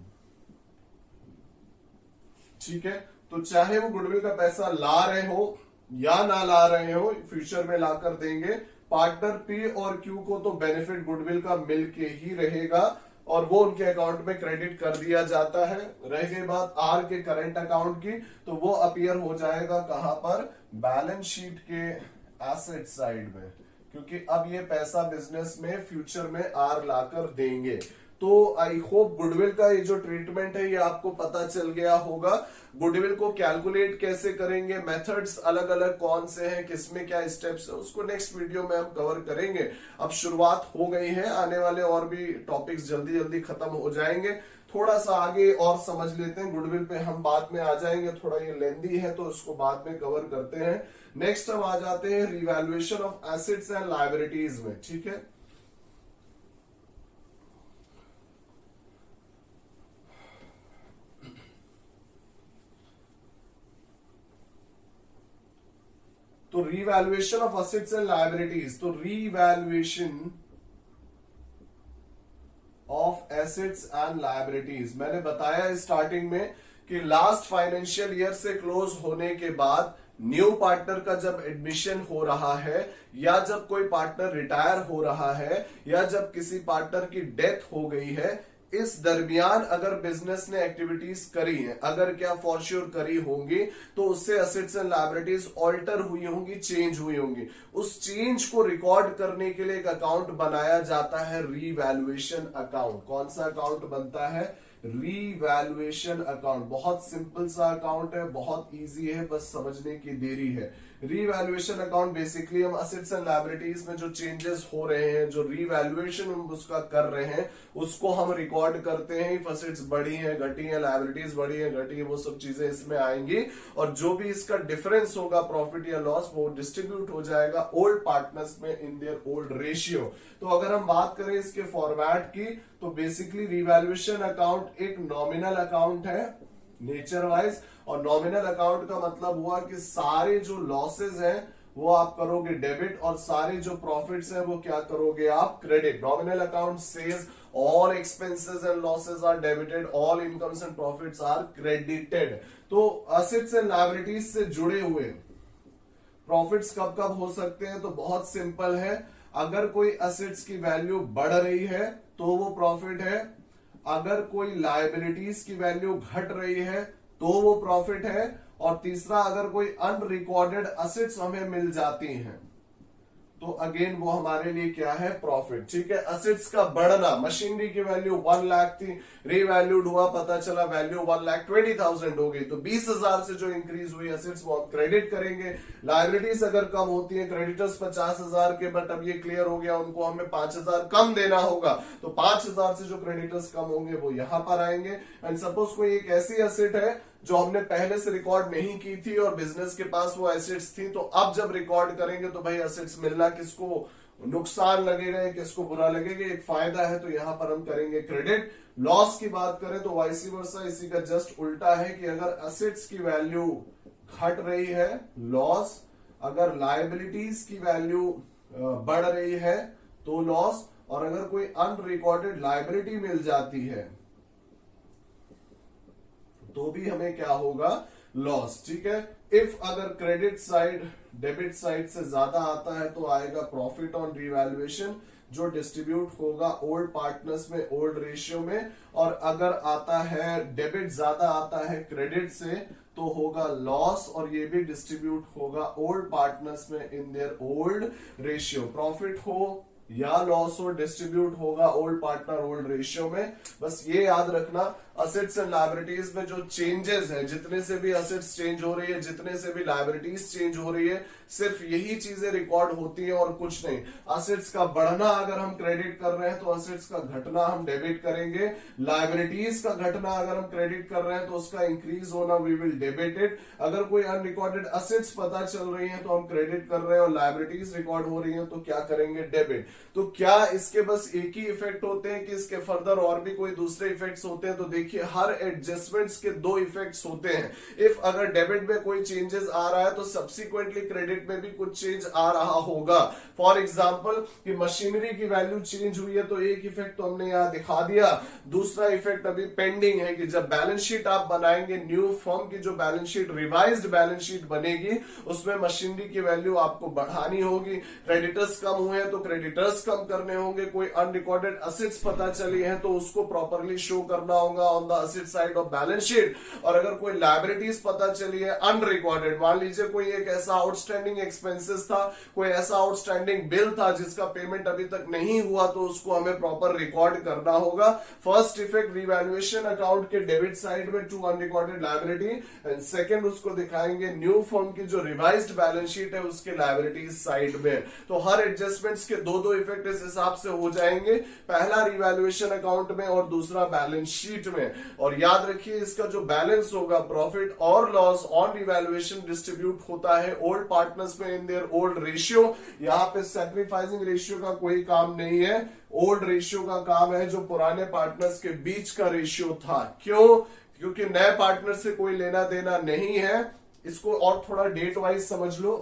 ठीक है, तो चाहे वो गुडविल का पैसा ला रहे हो या ना ला रहे हो, फ्यूचर में लाकर देंगे। पार्टनर पी और क्यू को तो बेनिफिट गुडविल का मिल के ही रहेगा और वो उनके अकाउंट में क्रेडिट कर दिया जाता है। रह गई बात आर के करंट अकाउंट की, तो वो अपीयर हो जाएगा कहां पर? बैलेंस शीट के एसेट साइड में, क्योंकि अब ये पैसा बिजनेस में फ्यूचर में आर लाकर देंगे। तो आई होप गुडविल का ये जो ट्रीटमेंट है ये आपको पता चल गया होगा। गुडविल को कैलकुलेट कैसे करेंगे, मेथड्स अलग अलग कौन से हैं, किसमें क्या स्टेप्स है, उसको नेक्स्ट वीडियो में हम कवर करेंगे। अब शुरुआत हो गई है, आने वाले और भी टॉपिक्स जल्दी जल्दी खत्म हो जाएंगे। थोड़ा सा आगे और समझ लेते हैं, गुडविल पे हम बाद में आ जाएंगे, थोड़ा ये लेंदी है तो उसको बाद में कवर करते हैं। नेक्स्ट हम आ जाते हैं revaluation of assets and liabilities में। ठीक है, तो revaluation of assets and liabilities, तो revaluation of assets and liabilities मैंने बताया स्टार्टिंग में कि लास्ट फाइनेंशियल ईयर से क्लोज होने के बाद न्यू पार्टनर का जब एडमिशन हो रहा है या जब कोई पार्टनर रिटायर हो रहा है या जब किसी पार्टनर की डेथ हो गई है, इस दरमियान अगर बिजनेस ने एक्टिविटीज करी है, अगर क्या फॉर श्योर करी होंगी, तो उससे असेट्स एंड लायबिलिटीज ऑल्टर हुई होंगी, चेंज हुई होंगी। उस चेंज को रिकॉर्ड करने के लिए एक अकाउंट बनाया जाता है, रीवैल्यूएशन अकाउंट। कौन सा अकाउंट बनता है? Revaluation account. बहुत सिंपल सा अकाउंट है, बहुत इजी है, बस समझने की देरी है। रीवैल्यूएशन अकाउंट बेसिकली हम असेट्स एंड लायबिलिटीज में जो चेंजेस हो रहे हैं, जो रीवैल्यूएशन हम उसका कर रहे हैं, उसको हम रिकॉर्ड करते हैं। इफ असेट्स बढ़ी हैं, घटी हैं, लायबिलिटीज बढ़ी हैं, घटी है, वो सब चीजें इसमें आएंगी और जो भी इसका डिफरेंस होगा प्रॉफिट या लॉस, वो डिस्ट्रीब्यूट हो जाएगा ओल्ड पार्टनर्स में इन देयर ओल्ड रेशियो। तो अगर हम बात करें इसके फॉर्मेट की, तो बेसिकली रीवैल्यूएशन अकाउंट एक नॉमिनल अकाउंट है नेचर वाइज, और नॉमिनल अकाउंट का मतलब हुआ कि सारे जो लॉसेज हैं वो आप करोगे डेबिट और सारे जो प्रॉफिट्स हैं वो क्या करोगे आप? Credit. Nominal account says all expenses and losses are debited, all incomes and profits are credited. तो असेट्स एंड लायबिलिटीज से जुड़े हुए प्रॉफिट्स कब कब हो सकते हैं? तो बहुत सिंपल है, अगर कोई असेट्स की वैल्यू बढ़ रही है तो वो प्रॉफिट है, अगर कोई लायबिलिटीज की वैल्यू घट रही है तो वो प्रॉफिट है, और तीसरा अगर कोई अनरिकॉर्डेड असेट्स हमें मिल जाती हैं तो अगेन वो हमारे लिए क्या है? प्रॉफिट। ठीक है, असेट्स का बढ़ना, मशीनरी की वैल्यू 1 लाख थी, रीवैल्यूड हुआ, पता चला वैल्यू 1,20,000 हो गई, तो 20,000 से जो इंक्रीज हुई असेट्स वो हम क्रेडिट करेंगे। लायबिलिटीज अगर कम होती है, क्रेडिटर्स 50,000 के, बट अब ये क्लियर हो गया उनको हमें 5,000 कम देना होगा, तो 5,000 से जो क्रेडिटर्स कम होंगे वो यहां पर आएंगे। एंड सपोज कोई एक ऐसी एसेट है जो हमने पहले से रिकॉर्ड नहीं की थी और बिजनेस के पास वो एसेट्स थी, तो अब जब रिकॉर्ड करेंगे तो भाई एसेट्स मिलना किसको नुकसान लगेगा, किसको बुरा लगेगा? एक फायदा है, तो यहां पर हम करेंगे क्रेडिट। लॉस की बात करें तो वाइस वर्सा, इसी का जस्ट उल्टा है कि अगर एसेट्स की वैल्यू घट रही है लॉस, अगर लायबिलिटीज की वैल्यू बढ़ रही है तो लॉस, और अगर कोई अनरिकॉर्डेड लायबिलिटी मिल जाती है तो भी हमें क्या होगा, लॉस। ठीक है, इफ अगर क्रेडिट साइड डेबिट साइड से ज्यादा आता है तो आएगा प्रॉफिट ऑन रिवैल्यूएशन, जो डिस्ट्रीब्यूट होगा ओल्ड पार्टनर्स में ओल्ड रेशियो में, और अगर आता है डेबिट ज्यादा आता है क्रेडिट से तो होगा लॉस, और ये भी डिस्ट्रीब्यूट होगा ओल्ड पार्टनर्स में इन देयर ओल्ड रेशियो। प्रॉफिट हो या लॉस हो, डिस्ट्रीब्यूट होगा ओल्ड पार्टनर ओल्ड रेशियो में। बस ये याद रखना, असेट्स एंड लायबिलिटीज में जो चेंजेस है, जितने से भी असेट्स चेंज हो रही है, जितने से भी लायबिलिटीज चेंज हो रही है, सिर्फ यही चीजें रिकॉर्ड होती है और कुछ नहीं। असेट्स का बढ़ना अगर हम क्रेडिट कर रहे हैं तो असेट्स का घटना हम डेबिट करेंगे, लायबिलिटीज का घटना अगर हम क्रेडिट कर रहे हैं तो उसका इंक्रीज होना वी विल डेबिट इट। अगर कोई अनरिकॉर्डेड असेट्स पता चल रही है तो हम क्रेडिट कर रहे हैं, और लायबिलिटीज रिकॉर्ड हो रही है तो क्या करेंगे, डेबिट। तो क्या इसके बस एक ही इफेक्ट होते हैं कि इसके फर्दर और भी कोई दूसरे इफेक्ट्स होते हैं? तो देखिए, हर एडजस्टमेंट्स के दो इफेक्ट्स होते हैं। इफ अगर डेबिट में कोई चेंजेस आ रहा है तो सब्सिक्वेंटली क्रेडिट में भी कुछ चेंज आ रहा होगा। फॉर एग्जांपल कि मशीनरी की वैल्यू चेंज हुई है तो एक इफेक्ट तो हमने यहां दिखा दिया, दूसरा इफेक्ट अभी पेंडिंग है कि जब बैलेंस शीट आप बनाएंगे, न्यू फर्म की जो balance sheet, revised balance sheet बनेगी, उसमें मशीनरी की वैल्यू आपको बढ़ानी होगी। क्रेडिटर्स कम हुए हैं तो क्रेडिटर्स कम करने होंगे, कोई अनरिकॉर्डेड असेट्स पता चली है तो उसको प्रॉपरली शो करना होगा on the asset side of balance sheet. और अगर कोई लायबिलिटीज पता चली है अनरिकॉर्डेड, मान लीजिए कोई एक ऐसा आउटस्टैंडिंग एक्सपेंसेस था, कोई ऐसा आउटस्टैंडिंग बिल था जिसका पेमेंट अभी तक नहीं हुआ, तो उसको हमें प्रॉपर रिकॉर्ड करना होगा। फर्स्ट इफेक्ट रिवैल्यूएशन अकाउंट के डेबिट साइड में to unrecorded liability, and second उसको दिखाएंगे न्यू फर्म की जो रिवाइज्ड बैलेंस शीट है उसके लायबिलिटीज साइड में। तो हर एडजस्टमेंट्स के दो दो इफेक्ट इस हिसाब से हो जाएंगे, पहला रिवैल्यूएशन अकाउंट में और दूसरा बैलेंस शीट में। और याद रखिए, इसका जो बैलेंस होगा, प्रॉफिट और लॉस ऑन रिवैल्यूएशन डिस्ट्रीब्यूट होता है ओल्ड पार्टनर्स में इन देयर ओल्ड रेशियो। यहां पे सैक्रिफाइसिंग रेशियो का कोई काम नहीं है, ओल्ड रेशियो का काम है जो पुराने पार्टनर्स के बीच का रेशियो था। क्यों? क्योंकि नए पार्टनर से कोई लेना देना नहीं है। इसको और थोड़ा डेट वाइज समझ लो।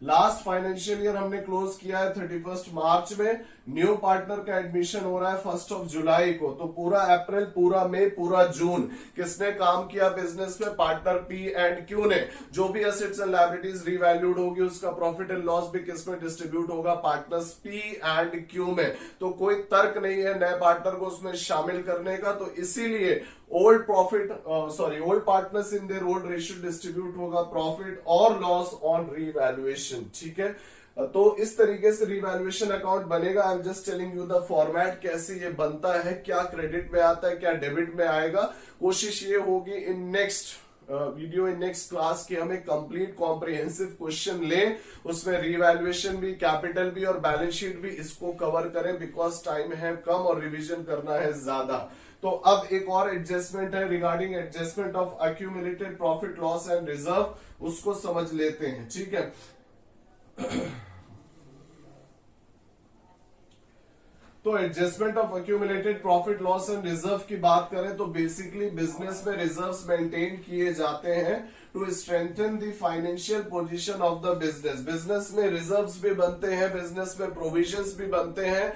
लास्ट फाइनेंशियल ईयर हमने क्लोज किया है 31 मार्च में, न्यू पार्टनर का एडमिशन हो रहा है 1 जुलाई को। तो पूरा अप्रैल, पूरा मई, पूरा जून किसने काम किया बिजनेस में? पार्टनर पी एंड क्यू ने। जो भी असेट्स एंड लायबिलिटीज रिवैल्यूड होगी उसका प्रॉफिट एंड लॉस भी किसमें डिस्ट्रीब्यूट होगा? पार्टनर्स पी एंड क्यू में। तो कोई तर्क नहीं है नए पार्टनर को उसमें शामिल करने का। तो इसीलिए old partners in their old ratio distribute होगा प्रॉफिट और लॉस ऑन रिवैल्यूएशन। ठीक है, तो इस तरीके से रिवैल्यूएशन अकाउंट बनेगा। I am just telling you the format कैसे ये बनता है, क्या क्रेडिट में आता है, क्या डेबिट में आएगा। कोशिश ये होगी in next video, in next class की हमें कंप्लीट कॉम्प्रिहेंसिव क्वेश्चन लें, उसमें रिवैल्यूएशन भी, कैपिटल भी और बैलेंस शीट भी, इसको कवर करें, बिकॉज टाइम है कम और रिवीजन करना है ज्यादा। तो अब एक और एडजस्टमेंट है regarding adjustment of accumulated profit loss and reserve, उसको समझ लेते हैं। ठीक है, तो adjustment of accumulated profit loss and reserve की बात करें तो बेसिकली बिजनेस में रिजर्व्स मेंटेन किए जाते हैं to strengthen the financial position of the business. Business में रिजर्व्स भी बनते हैं, बिजनेस में प्रोविजंस भी बनते हैं।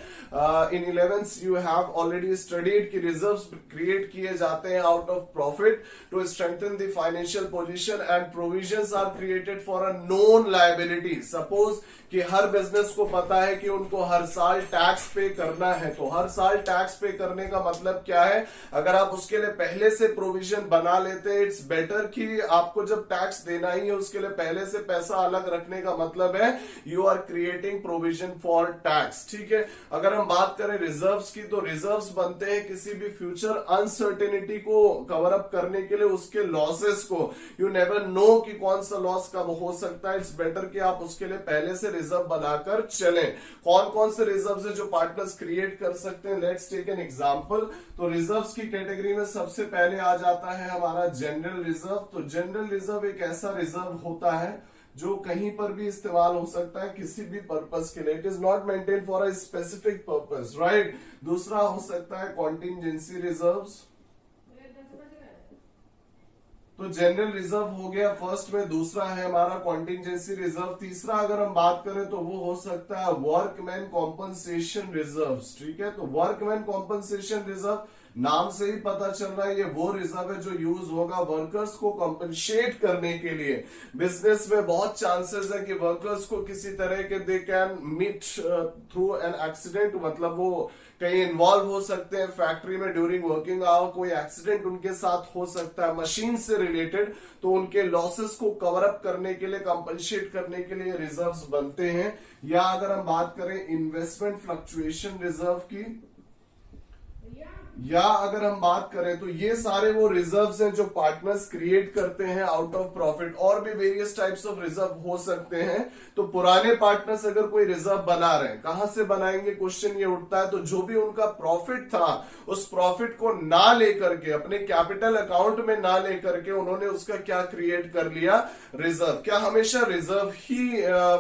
In 11th you have already studied कि रिजर्व्स क्रिएट किए जाते हैं out of profit to strengthen the financial position, and provisions are created for a known liability. Suppose कि हर बिजनेस को पता है कि उनको हर साल टैक्स पे करना है, तो हर साल टैक्स पे करने का मतलब क्या है? अगर आप उसके लिए पहले से प्रोविजन बना लेते हैं, इट्स बेटर कि आपको जब टैक्स देना ही है उसके लिए पहले से पैसा अलग रखने का मतलब है you are creating provision for tax. ठीक है, अगर हम बात करें रिजर्व्स की, तो रिजर्व्स बनते हैं किसी भी फ्यूचर अनसर्टेनिटी को कवर अप करने के लिए, उसके लॉसेस को। यू नेवर नो कि कौन सा लॉस कब हो सकता है, इट्स बेटर कि आप उसके लिए पहले से रिजर्व बनाकर चलें। कौन कौन से रिजर्व्स है जो पार्टनर्स क्रिएट कर सकते हैं? Let's take an example. तो रिजर्व्स की कैटेगरी में सबसे पहले आ जाता है हमारा जनरल रिजर्व। तो जनरल रिजर्व एक ऐसा रिजर्व होता है जो कहीं पर भी इस्तेमाल हो सकता है किसी भी पर्पस के लिए। It is not maintain for a specific purpose, right. दूसरा हो सकता है कॉन्टिजेंसी रिजर्व्स। तो जनरल रिजर्व हो गया फर्स्ट में, दूसरा है हमारा कॉन्टिजेंसी रिजर्व, तीसरा अगर हम बात करें तो वो हो सकता है वर्कमैन कॉम्पनसेशन रिजर्व। ठीक है, तो वर्कमैन कॉम्पनसेशन रिजर्व नाम से ही पता चल रहा है ये वो रिजर्व है जो यूज होगा वर्कर्स को कॉम्पनसेट करने के लिए। बिजनेस में बहुत चांसेस है कि वर्कर्स को किसी तरह के they can meet through an accident, मतलब वो कहीं इन्वॉल्व हो सकते हैं फैक्ट्री में ड्यूरिंग वर्किंग आवर, कोई एक्सीडेंट उनके साथ हो सकता है मशीन से रिलेटेड, तो उनके लॉसेस को कवर अप करने के लिए, कंपनसेट करने के लिए रिजर्व्स बनते हैं। या अगर हम बात करें इन्वेस्टमेंट फ्लक्चुएशन रिजर्व की, या अगर हम बात करें तो ये सारे वो रिजर्व्स हैं जो पार्टनर्स क्रिएट करते हैं आउट ऑफ प्रॉफिट। और भी वेरियस टाइप्स ऑफ रिजर्व हो सकते हैं। तो पुराने पार्टनर्स अगर कोई रिजर्व बना रहे हैं, कहां से बनाएंगे क्वेश्चन ये उठता है, तो जो भी उनका प्रॉफिट था उस प्रॉफिट को ना लेकर के, अपने कैपिटल अकाउंट में ना लेकर के, उन्होंने उसका क्या क्रिएट कर लिया, रिजर्व। क्या हमेशा रिजर्व ही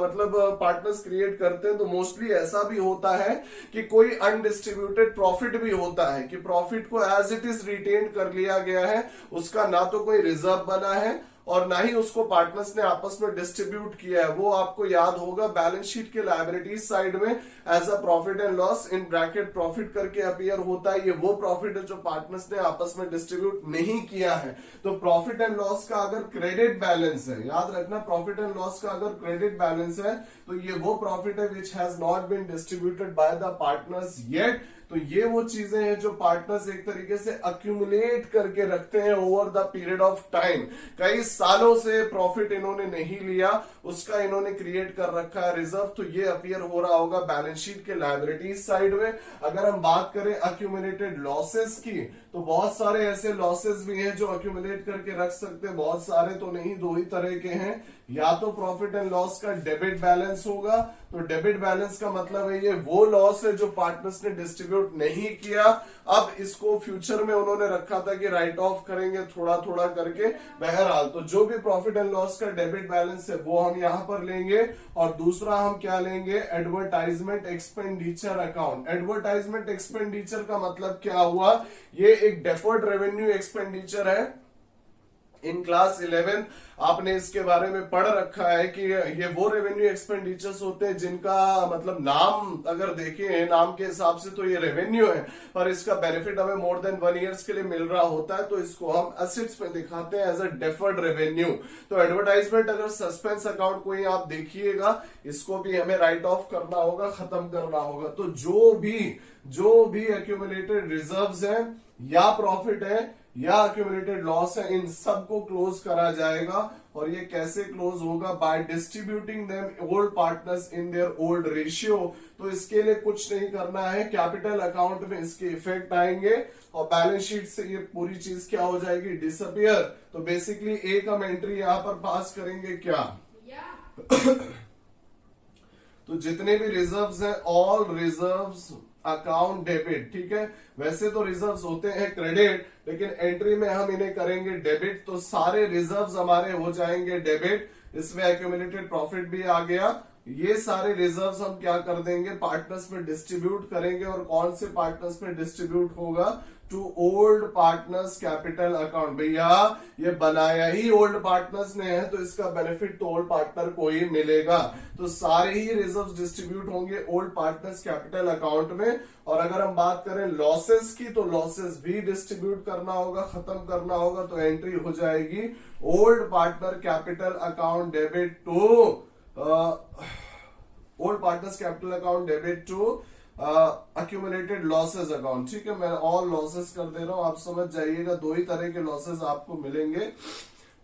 मतलब पार्टनर्स क्रिएट करते हैं? तो मोस्टली ऐसा भी होता है कि कोई अनडिस्ट्रीब्यूटेड प्रॉफिट भी होता है कि प्रॉफिट को एज इट इज रिटेन कर लिया गया है, उसका ना तो कोई रिजर्व बना है और ना ही उसको पार्टनर्स ने आपस में डिस्ट्रीब्यूट किया है। वो आपको याद होगा बैलेंस शीट के लायबिलिटीज साइड में as a profit and loss in bracket profit करके अपीयर होता है। ये वो प्रॉफिट है जो पार्टनर्स ने आपस में डिस्ट्रीब्यूट नहीं किया है। तो प्रॉफिट एंड लॉस का अगर क्रेडिट बैलेंस है, याद रखना प्रॉफिट एंड लॉस का अगर क्रेडिट बैलेंस है तो ये वो प्रॉफिट है which has not been distributed by the partners yet. तो ये वो चीजें हैं जो पार्टनर्स एक तरीके से अक्यूमुलेट करके रखते हैं over the period of time. कई सालों से प्रॉफिट इन्होंने नहीं लिया, उसका इन्होंने क्रिएट कर रखा है रिजर्व। तो ये अपीयर हो रहा होगा बैलेंस शीट के लायबिलिटीज साइड में। अगर हम बात करें अक्यूमुलेटेड लॉसेस की, तो बहुत सारे ऐसे लॉसेस भी हैं जो अक्यूमुलेट करके रख सकते हैं। बहुत सारे तो नहीं, दो ही तरह के हैं। या तो प्रॉफिट एंड लॉस का डेबिट बैलेंस होगा, तो डेबिट बैलेंस का मतलब है ये वो लॉस है जो पार्टनर्स ने डिस्ट्रीब्यूट नहीं किया, अब इसको फ्यूचर में उन्होंने रखा था कि राइट ऑफ करेंगे थोड़ा थोड़ा करके। बहरहाल तो जो भी प्रॉफिट एंड लॉस का डेबिट बैलेंस है वो हम यहां पर लेंगे। और दूसरा हम क्या लेंगे, advertisement expenditure account. Advertisement expenditure का मतलब क्या हुआ, ये एक डेफर्ड रेवेन्यू एक्सपेंडिचर है। इन क्लास 11 आपने इसके बारे में पढ़ रखा है कि ये वो रेवेन्यू एक्सपेंडिचर्स होते हैं जिनका मतलब नाम अगर देखें, नाम के हिसाब से तो ये रेवेन्यू है, पर इसका बेनिफिट हमें मोर देन 1 ईयर्स के लिए मिल रहा होता है। तो इसको हम एसेट्स में दिखाते हैं एज अ डेफर्ड रेवेन्यू। तो एडवर्टाइजमेंट अगर सस्पेंस अकाउंट कोई आप देखिएगा, इसको भी हमें राइट ऑफ करना होगा, खत्म करना होगा। तो जो भी एक्यूमुलेटेड रिजर्व्स हैं या प्रॉफिट है या एक्यूमुलेटेड लॉस है, इन सबको क्लोज करा जाएगा। और ये कैसे क्लोज होगा, by distributing them old partners in their old ratio. तो इसके लिए कुछ नहीं करना है, कैपिटल अकाउंट में इसके इफेक्ट आएंगे और बैलेंस शीट से ये पूरी चीज क्या हो जाएगी, डिसअपियर। तो बेसिकली एक हम एंट्री यहां पर पास करेंगे क्या तो जितने भी रिजर्व्स हैं, ऑल रिजर्व्स अकाउंट डेबिट। ठीक है, वैसे तो रिजर्व्स होते हैं क्रेडिट, लेकिन एंट्री में हम इन्हें करेंगे डेबिट। तो सारे रिजर्व्स हमारे हो जाएंगे डेबिट। इसमें एक्यूमुलेटेड प्रॉफिट भी आ गया। ये सारे रिजर्व्स हम क्या कर देंगे, पार्टनर्स में डिस्ट्रीब्यूट करेंगे। और कौन से पार्टनर्स में डिस्ट्रीब्यूट होगा, to old partners capital account. भैया ये बनाया ही ओल्ड पार्टनर्स ने है, तो इसका बेनिफिट तो ओल्ड पार्टनर को ही मिलेगा। तो सारे ही रिजर्व्स डिस्ट्रीब्यूट होंगे ओल्ड पार्टनर्स कैपिटल अकाउंट में। और अगर हम बात करें लॉसेस की, तो लॉसेस भी डिस्ट्रीब्यूट करना होगा, खत्म करना होगा। तो एंट्री हो जाएगी old partner capital account debit to old partners capital account debit to accumulated losses account. ठीक है, मैं ऑल लॉसेस कर दे रहा हूं, आप समझ जाइएगा। दो ही तरह के लॉसेस आपको मिलेंगे,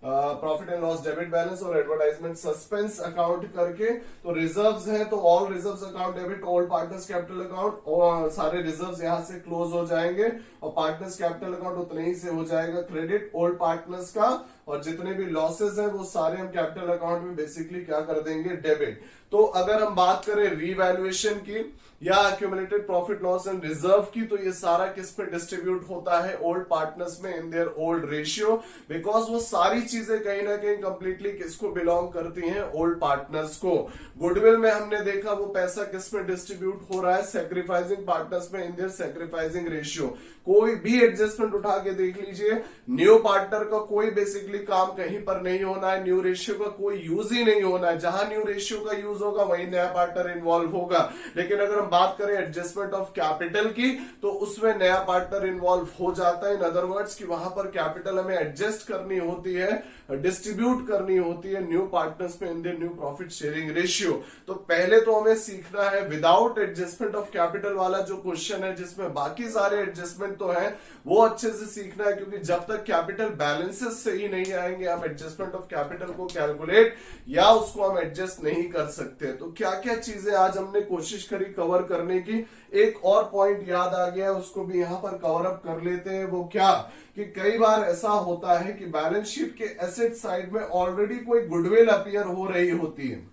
profit and loss debit balance और एडवर्टाइजमेंट सस्पेंस अकाउंट करके। तो रिजर्व्स हैं तो all reserves account debit old partners capital account, और सारे रिजर्व्स यहां से क्लोज हो जाएंगे। और पार्टनर्स कैपिटल अकाउंट उतने ही से हो जाएगा क्रेडिट ओल्ड पार्टनर्स का। और जितने भी लॉसेस हैं वो सारे हम कैपिटल अकाउंट में बेसिकली क्या कर देंगे, डेबिट। तो अगर हम बात करें रीवैल्यूएशन की या accumulated profit loss and reserve की, तो ये सारा किस पे डिस्ट्रीब्यूट होता है, ओल्ड पार्टनर्स में इन देयर ओल्ड रेशियो। बिकॉज वो सारी चीजें कहीं ना कहीं कंप्लीटली किसको बिलोंग करती हैं, ओल्ड पार्टनर्स को। गुडविल में हमने देखा वो पैसा किस में डिस्ट्रीब्यूट हो रहा है, सेक्रीफाइसिंग पार्टनर्स में इन देयर सेक्रीफाइसिंग रेशियो। कोई भी एडजस्टमेंट उठा के देख लीजिए, न्यू पार्टनर का कोई बेसिकली बेसिकली काम कहीं पर नहीं होना है, न्यू रेशियो का कोई यूज ही नहीं होना है। जहां न्यू रेशियो का यूज होगा वहीं नया पार्टनर इन्वॉल्व होगा। लेकिन अगर हम बात करें एडजस्टमेंट ऑफ कैपिटल की, तो उसमें नया पार्टनर इन्वॉल्व हो जाता है। इन अदर वर्ड्स कि वहां पर कैपिटल हमें एडजस्ट करनी होती है, डिस्ट्रीब्यूट करनी होती है न्यू पार्टनर्स में in the new profit sharing ratio. तो पहले तो हमें सीखना है विदाउट एडजस्टमेंट ऑफ कैपिटल वाला जो क्वेश्चन है, जिसमें बाकी सारे एडजस्टमेंट तो है, वो अच्छे से सीखना है। क्योंकि जब तक कैपिटल बैलेंसेस सही नहीं आएंगे, हम एडजस्टमेंट ऑफ कैपिटल को कैलकुलेट या उसको हम एडजस्ट नहीं कर सकते। तो क्या क्या चीजें आज हमने कोशिश करी कवर करने की। एक और पॉइंट याद आ गया, उसको भी यहां पर कवर अप कर लेते हैं। वो क्या कि कई बार ऐसा होता है कि बैलेंस शीट के एसेट साइड में ऑलरेडी कोई गुडविल अपीयर हो रही होती है।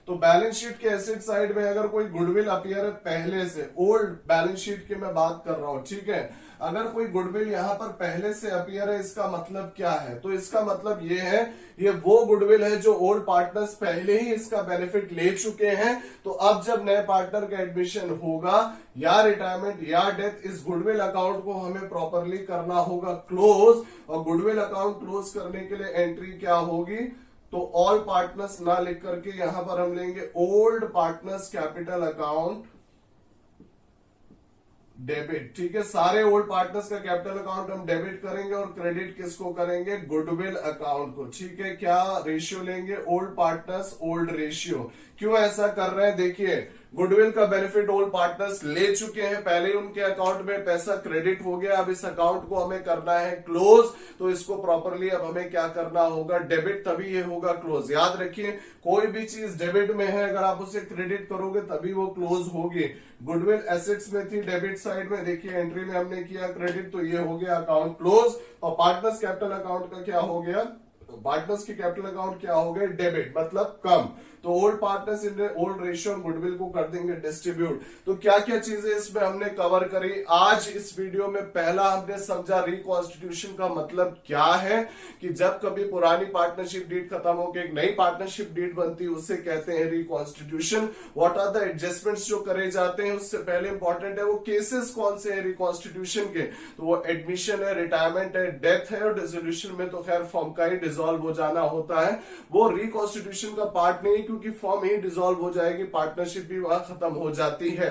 तो बैलेंस शीट के एसेट साइड में अगर कोई गुडविल अपीयर है पहले से, ओल्ड बैलेंस शीट की मैं बात कर रहा हूं, ठीक है, अगर कोई गुडविल यहां पर पहले से अपीयर है, इसका मतलब क्या है? तो इसका मतलब ये है, ये वो गुडविल है जो ओल्ड पार्टनर्स पहले ही इसका बेनिफिट ले चुके हैं। तो अब जब नए पार्टनर का एडमिशन होगा या रिटायरमेंट या डेथ, इस गुडविल अकाउंट को हमें प्रॉपरली करना होगा क्लोज। और गुडविल अकाउंट क्लोज करने के लिए एंट्री क्या होगी? तो ऑल पार्टनर्स ना लिख करके यहां पर हम लेंगे old partners capital account debit. ठीक है, सारे ओल्ड पार्टनर्स का कैपिटल अकाउंट हम डेबिट करेंगे और क्रेडिट किसको करेंगे? गुडविल अकाउंट को। ठीक है, क्या रेशियो लेंगे? Old partners old ratio. क्यों ऐसा कर रहे हैं? देखिए, गुडविल का बेनिफिट ओल्ड पार्टनर्स ले चुके हैं, पहले ही उनके अकाउंट में पैसा क्रेडिट हो गया। अब इस अकाउंट को हमें करना है क्लोज, तो इसको प्रॉपरली अब हमें क्या करना होगा? डेबिट, तभी ये होगा क्लोज। याद रखिए, कोई भी चीज डेबिट में है, अगर आप उसे क्रेडिट करोगे तभी वो क्लोज होगी। गुडविल एसेट्स में थी, डेबिट साइड में, देखिए एंट्री में हमने किया क्रेडिट, तो ये हो गया अकाउंट क्लोज। और पार्टनर्स कैपिटल अकाउंट का क्या हो गया? पार्टनर्स के कैपिटल अकाउंट क्या हो गए? डेबिट, मतलब कम। तो old partners in old ratio और गुडविल को कर देंगे डिस्ट्रीब्यूट। तो क्या क्या चीजें इसमें हमने कवर करी आज इस वीडियो में? पहला हमने समझा रिकॉन्स्टिट्यूशन का मतलब क्या है, कि जब कभी पुरानी पार्टनरशिप डीड खत्म होकर एक नई पार्टनरशिप डीड बनती है, उससे कहते हैं reconstitution. What are the adjustments जो करे जाते हैं, उससे पहले इंपॉर्टेंट है वो केसेस कौन से हैं रिकॉन्स्टिट्यूशन के। तो वो एडमिशन है, रिटायरमेंट है, डेथ है, और डिसोल्यूशन में तो खैर फॉर्म का ही डिसॉल्व हो जाना होता है। वो रिकॉन्स्टिट्यूशन का पार्ट नहीं, क्योंकि फॉर्म ही डिसॉल्व हो जाएगी, पार्टनरशिप भी वहां खत्म हो जाती है।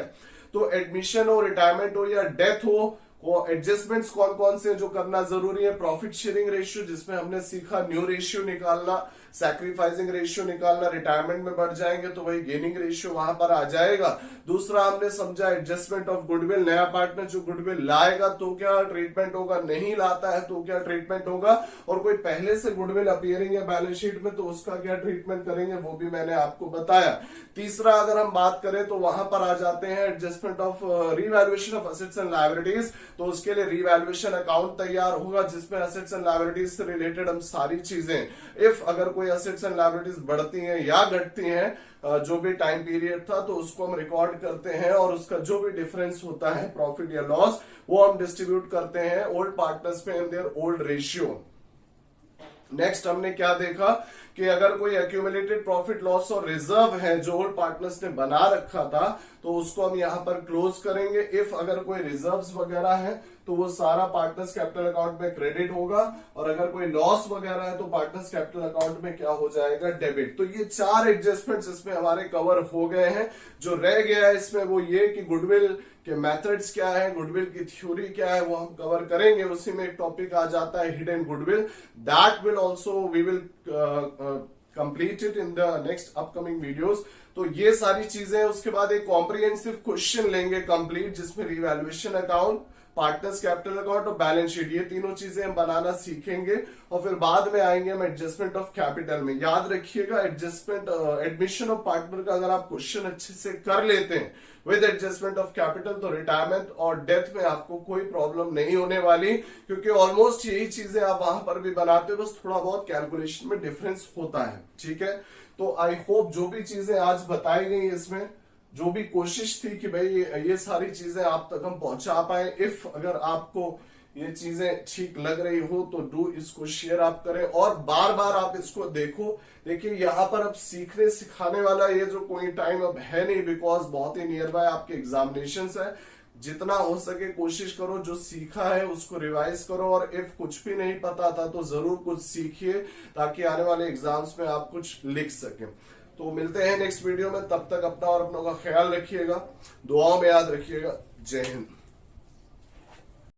तो एडमिशन हो, रिटायरमेंट हो या डेथ हो, वो एडजस्टमेंट्स कौन कौन से जो करना जरूरी है? प्रॉफिट शेयरिंग रेशियो, जिसमें हमने सीखा न्यू रेशियो निकालना, सैक्रिफाइसिंग रेशियो निकालना, रिटायरमेंट में बढ़ जाएंगे तो वही गेनिंग रेशियो वहां पर आ जाएगा। दूसरा हमने समझा एडजस्टमेंट ऑफ गुडविल, नया पार्टनर जो गुडविल लाएगा तो क्या ट्रीटमेंट होगा, नहीं लाता है तो क्या ट्रीटमेंट होगा, और कोई पहले से गुडविल अपीयरिंग है बैलेंस शीट में तो उसका क्या ट्रीटमेंट करेंगे, वो भी मैंने आपको बताया। तीसरा अगर हम बात करें तो वहां पर आ जाते हैं adjustment of revaluation of assets and liabilities. तो उसके लिए रीवैल्यूएशन अकाउंट तैयार होगा, जिसमें एसेट्स एंड लायबिलिटीज से रिलेटेड हम सारी चीजें, इफ अगर कोई एसेट्स एंड लायबिलिटीज बढ़ती हैं या घटती हैं, जो भी टाइम पीरियड था, तो उसको हम रिकॉर्ड करते हैं, और उसका जो भी डिफरेंस होता है प्रॉफिट या लॉस, वो हम डिस्ट्रीब्यूट करते हैं ओल्ड पार्टनर्स में इन देयर ओल्ड रेशियो। नेक्स्ट हमने क्या देखा कि अगर कोई एक्यूमुलेटेड प्रॉफिट लॉस और रिजर्व है जो ओल्ड पार्टनर्स ने बना रखा था, तो उसको हम यहां पर क्लोज करेंगे। इफ अगर कोई रिजर्व्स वगैरह है तो वो सारा पार्टनर्स कैपिटल अकाउंट में क्रेडिट होगा, और अगर कोई लॉस वगैरह है तो पार्टनर्स कैपिटल अकाउंट में क्या हो जाएगा? डेबिट। तो ये चार एडजस्टमेंट्स इसमें हमारे कवर हो गए हैं। जो रह गया है इसमें वो ये कि गुडविल के मेथड्स क्या है, गुडविल की थ्योरी क्या है, वो हम कवर करेंगे। उसी में एक टॉपिक आ जाता है hidden goodwill, that will also we will complete it in the next upcoming videos. तो ये सारी चीजें, उसके बाद एक कॉम्प्रिहेंसिव क्वेश्चन लेंगे कंप्लीट, जिसमें revaluation account, partners capital account और बैलेंस शीट, ये तीनों चीजें हम बनाना सीखेंगे। और फिर बाद में आएंगे हम एडजस्टमेंट ऑफ कैपिटल में। याद रखिएगा, एडजस्टमेंट एडमिशन ऑफ पार्टनर का अगर आप क्वेश्चन अच्छे से कर लेते हैं विद एडजस्टमेंट ऑफ कैपिटल, तो रिटायरमेंट और डेथ में आपको कोई प्रॉब्लम नहीं होने वाली, क्योंकि ऑलमोस्ट यही चीजें आप वहां पर भी बनाते हो, बस थोड़ा बहुत कैलकुलेशन में डिफरेंस होता है। ठीक है, तो आई होप जो भी चीजें आज बताई गई इसमें, जो भी कोशिश थी कि भाई ये सारी चीजें आप तक हम पहुंचा पाए। इफ अगर आपको ये चीजें ठीक लग रही हो तो डू इसको शेयर आप करें, और बार बार आप इसको देखो। देखिए, यहाँ पर अब सीखने सिखाने वाला ये जो कोई टाइम अब है नहीं, बिकॉज बहुत ही नियर बाय आपके एग्जामिनेशंस है। जितना हो सके कोशिश करो, जो सीखा है उसको रिवाइज करो, और इफ कुछ भी नहीं पता था तो जरूर कुछ सीखिए ताकि आने वाले एग्जाम्स में आप कुछ लिख सकें। तो मिलते हैं नेक्स्ट वीडियो में, तब तक अपना और अपनों का ख्याल रखिएगा, दुआओं में याद रखिएगा। जय हिंद।